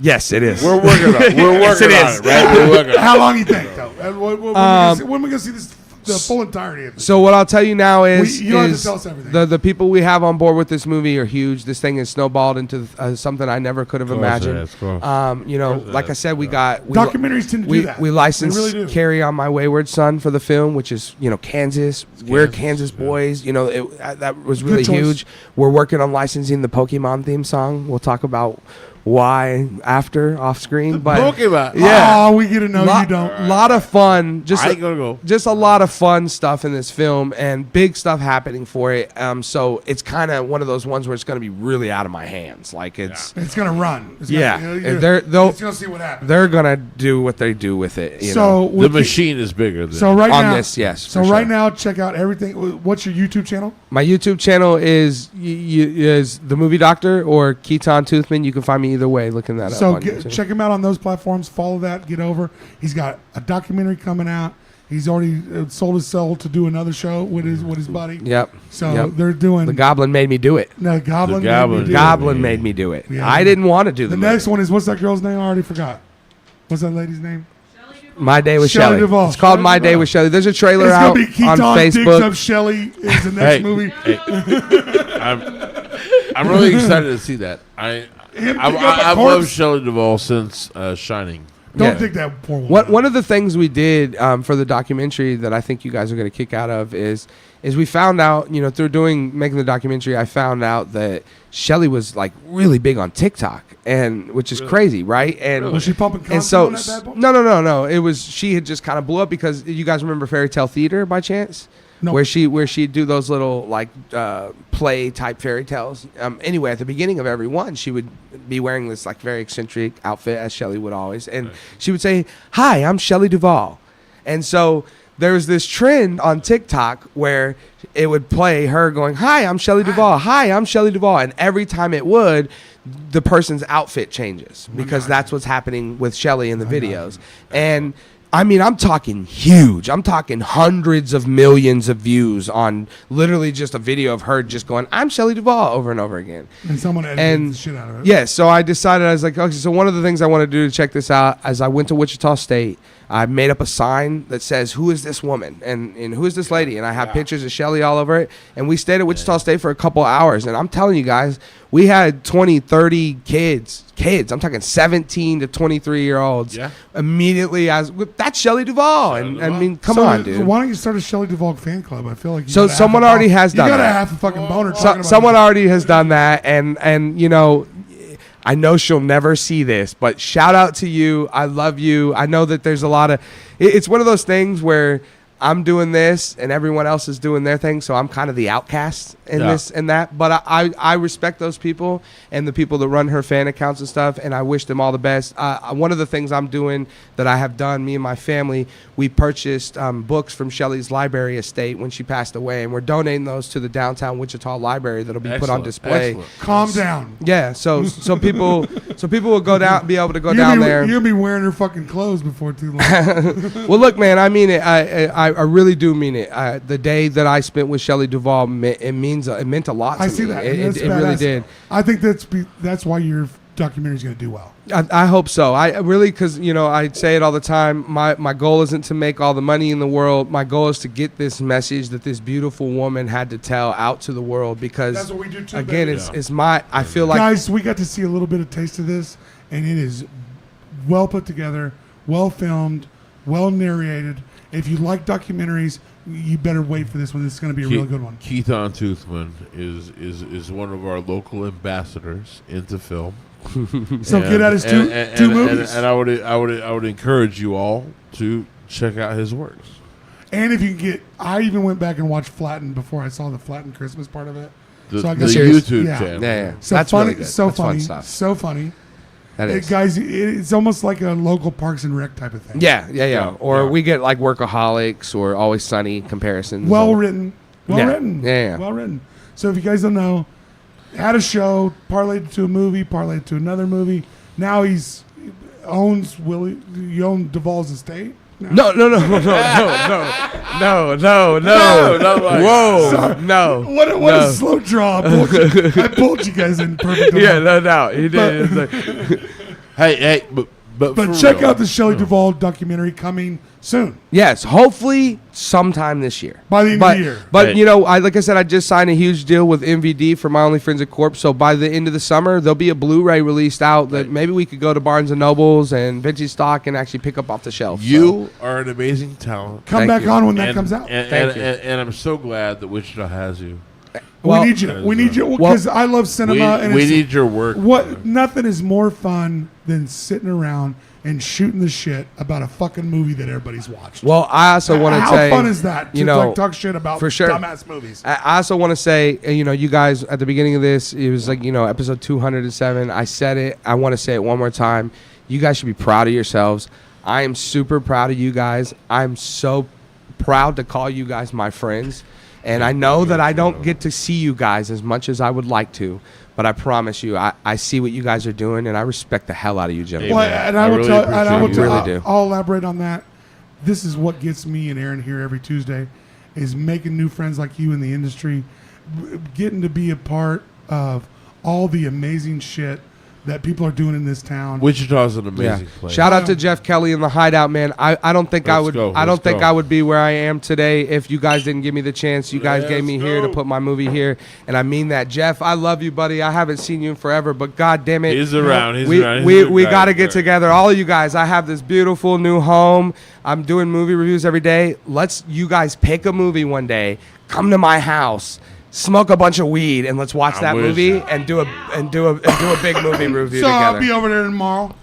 C: Yes, it is.
D: We're working on it. We're
C: Yes,
D: working
C: it
D: on
C: is.
D: it, right? We're working on it.
B: How long you think, though? And when we gonna see this, the full entirety of it?
C: So what I'll tell you now is,
B: you don't have to
C: is
B: tell us everything.
C: the people we have on board with this movie are huge. This thing has snowballed into something I never could have
D: Of course it
C: imagined.
D: is, of course.
C: Like I said, we
B: Documentaries tend to do that.
C: We
B: They
C: licensed
B: really do.
C: Carry On My Wayward Son for the film, which is, Kansas. We're Kansas boys. That was really
B: choice.
C: huge. We're working on licensing the Pokemon theme song. We'll talk about why after off screen. But
D: Pokemon.
C: yeah.
B: Oh, we get to know you don't.
C: Lot of fun. Just
D: I ain't gonna go.
C: just a lot of fun stuff in this film and big stuff happening for it. So it's kind of one of those ones where it's going to be really out of my hands. Like it's
B: It's gonna run. It's
C: Yeah.
B: Gonna,
C: And they'll-
B: it's gonna see what happens.
C: they're going to do what they do with it. You know?
B: So
D: The
B: with
D: machine is bigger than
B: So right
C: On
B: now,
C: this, yes,
B: So
C: for
B: right
C: sure.
B: now, check out everything. What's your YouTube channel?
C: My YouTube channel is The Movie Doctor or Key Tawn Toothman. You can find me either way looking that up.
B: So
C: on YouTube.
B: check him out on those platforms. Follow that. Get over. He's got a documentary coming out. He's already sold his soul to do another show with his buddy.
C: Yep.
B: So
C: Yep.
B: they're doing
C: The Goblin made me do it.
B: No, Goblin.
D: The Goblin.
B: made me do it.
C: Goblin made me do it.
B: Yeah.
C: I didn't want to do
B: The
C: the
B: next
C: movie.
B: one is what's that girl's name? I already forgot. What's that lady's name?
C: My Day with
B: Shelley
C: Shelley.
B: Duvall.
C: It's called
B: Shelley
C: My Day
B: Duvall.
C: with Shelley. There's a trailer
B: It's
C: out
B: gonna be Key
C: on
B: Tawn digs
C: Facebook.
B: up Shelley is the next
D: Hey,
B: movie.
D: hey. I'm really excited to see that. I've loved Shelley Duvall since Shining.
B: Don't think that poor woman.
C: One of the things we did for the documentary that I think you guys are going to kick out of is we found out, through making the documentary, I found out that Shelley was like really big on TikTok, and which is crazy, right? And
B: was she pumping content
C: and so
B: on that bad boy?
C: no. It was she had just kind of blew up because you guys remember Fairy Tale Theater by chance?
B: No.
C: Where she'd do those little like play type fairy tales. Anyway, at the beginning of every one, she would be wearing this like very eccentric outfit, as Shelley would always, and she would say, "Hi, I'm Shelley Duvall," and so there was this trend on TikTok where it would play her going, "Hi, I'm Shelley Duvall. Hi, I'm Shelley Duvall," and every time it would, the person's outfit changes because that's what's happening with Shelley in the videos, and. I mean, I'm talking huge. I'm talking hundreds of millions of views on literally just a video of her just going, "I'm Shelley Duvall," over and over again.
B: And someone edited the shit out of it.
C: Yeah, so I decided, I was like, okay, so one of the things I want to do to check this out is I went to Wichita State. I made up a sign that says, "Who is this woman?" and "Who is this lady?" And I have pictures of Shelley all over it. And we stayed at Wichita State for a couple hours. And I'm telling you guys, we had 20, 30 kids. I'm talking 17 to 23-year-olds.
D: Yeah.
C: Immediately, that's Shelley Duvall. And I mean, come on, dude.
B: Why don't you start a Shelley Duvall fan club? I feel like
C: someone already has done that.
B: You got to have a fucking boner talking about
C: someone already has done that. And I know she'll never see this, but shout out to you. I love you. I know that there's a lot of... It's one of those things where I'm doing this and everyone else is doing their thing, so I'm kind of the outcast in this and that. But I respect those people and the people that run her fan accounts and stuff, and I wish them all the best. One of the things I'm doing that I have done, me and my family, we purchased books from Shelley's library estate when she passed away, and we're donating those to the downtown Wichita library that'll be put on display.
D: Excellent.
B: Calm down.
C: Yeah, so people will be able to go down there.
B: You'll be wearing her fucking clothes before too long.
C: Well, look, man, I mean it. I really do mean it. The day that I spent with Shelley Duvall, it meant a lot to me.
B: I see that.
C: It really did.
B: I think that's why your documentary is going to do well.
C: I hope so. I really, because I say it all the time. My goal isn't to make all the money in the world. My goal is to get this message that this beautiful woman had to tell out to the world. Because
B: that's what we do too.
C: Again,
B: baby.
C: it's my. I feel like
B: guys, we got to see a little bit of taste of this, and it is well put together, well filmed, well narrated. If you like documentaries, you better wait for this one. This is going to be a real good one.
D: Key Tawn Toothman is one of our local ambassadors into film.
B: So get at his two movies.
D: And I would encourage you all to check out his works.
B: And if you can I even went back and watched Flattened before I saw the Flattened Christmas part of it.
D: The
B: So I got
D: YouTube
B: yeah.
D: channel.
C: yeah.
B: So
C: That's
B: funny,
C: really good.
B: so
C: That's fun
B: funny,
C: stuff.
B: so funny.
C: That is.
B: Guys, it's almost like a local Parks and Rec type of thing.
C: Yeah. Or
D: Yeah.
C: we get like Workaholics or Always Sunny comparisons.
B: Well written.
C: Yeah.
B: Well written. So if you guys don't know, had a show, parlayed to a movie, parlayed to another movie. Now he owns Duvall's estate.
C: No. Whoa,
B: Sorry.
C: no.
B: What a slow draw. I pulled you guys in perfect.
C: Yeah, no. He did.
D: Hey, but
B: But
D: for
B: check
D: real.
B: out the Shelley Duvall documentary coming soon.
C: Yes, hopefully sometime this year.
B: By the end of the year.
C: But like I said, I just signed a huge deal with MVD for My Only Friends at Corp. So by the end of the summer, there'll be a Blu-ray released out that maybe we could go to Barnes and Nobles and Vintage Stock and actually pick up off the shelf.
D: You are an amazing talent.
B: Come
C: Thank
B: back
C: you.
B: on when that comes out.
D: And I'm so glad that Wichita has you.
C: Well,
B: we need you because I love cinema. And
D: we
B: it's-
D: need your work.
B: Nothing is more fun than sitting around and shooting the shit about a fucking movie that everybody's watched.
C: Well, I also want to say,
B: how fun is that to talk shit about
C: for sure.
B: dumbass movies?
C: I also want to say, you guys at the beginning of this, it was like episode 207. I said it. I want to say it one more time. You guys should be proud of yourselves. I am super proud of you guys. I'm so proud to call you guys my friends. And I know that I don't get to see you guys as much as I would like to, but I promise you, I see what you guys are doing, and I respect the hell out of you, gentlemen.
B: Well, and I will
D: really
B: tell.
D: appreciate
B: And I will
D: it.
B: tell.
C: Really do.
B: I'll elaborate on that. This is what gets me and Aaron here every Tuesday, is making new friends like you in the industry, getting to be a part of all the amazing shit that people are doing in this town.
D: Wichita's an amazing place.
C: Shout out to Jeff Kelly in the Hideout, man. I don't think I would. I don't think I would be where I am today if you guys didn't give me the chance. You guys gave me here to put my movie here, and I mean that. Jeff, I love you, buddy. I haven't seen you in forever, but God damn it,
D: He's around.
C: We got to get together. All of you guys. I have this beautiful new home. I'm doing movie reviews every day. Let's you guys pick a movie one day. Come to my house. Smoke a bunch of weed and let's watch that movie and do a big movie review
B: so
C: together.
B: I'll be over there tomorrow.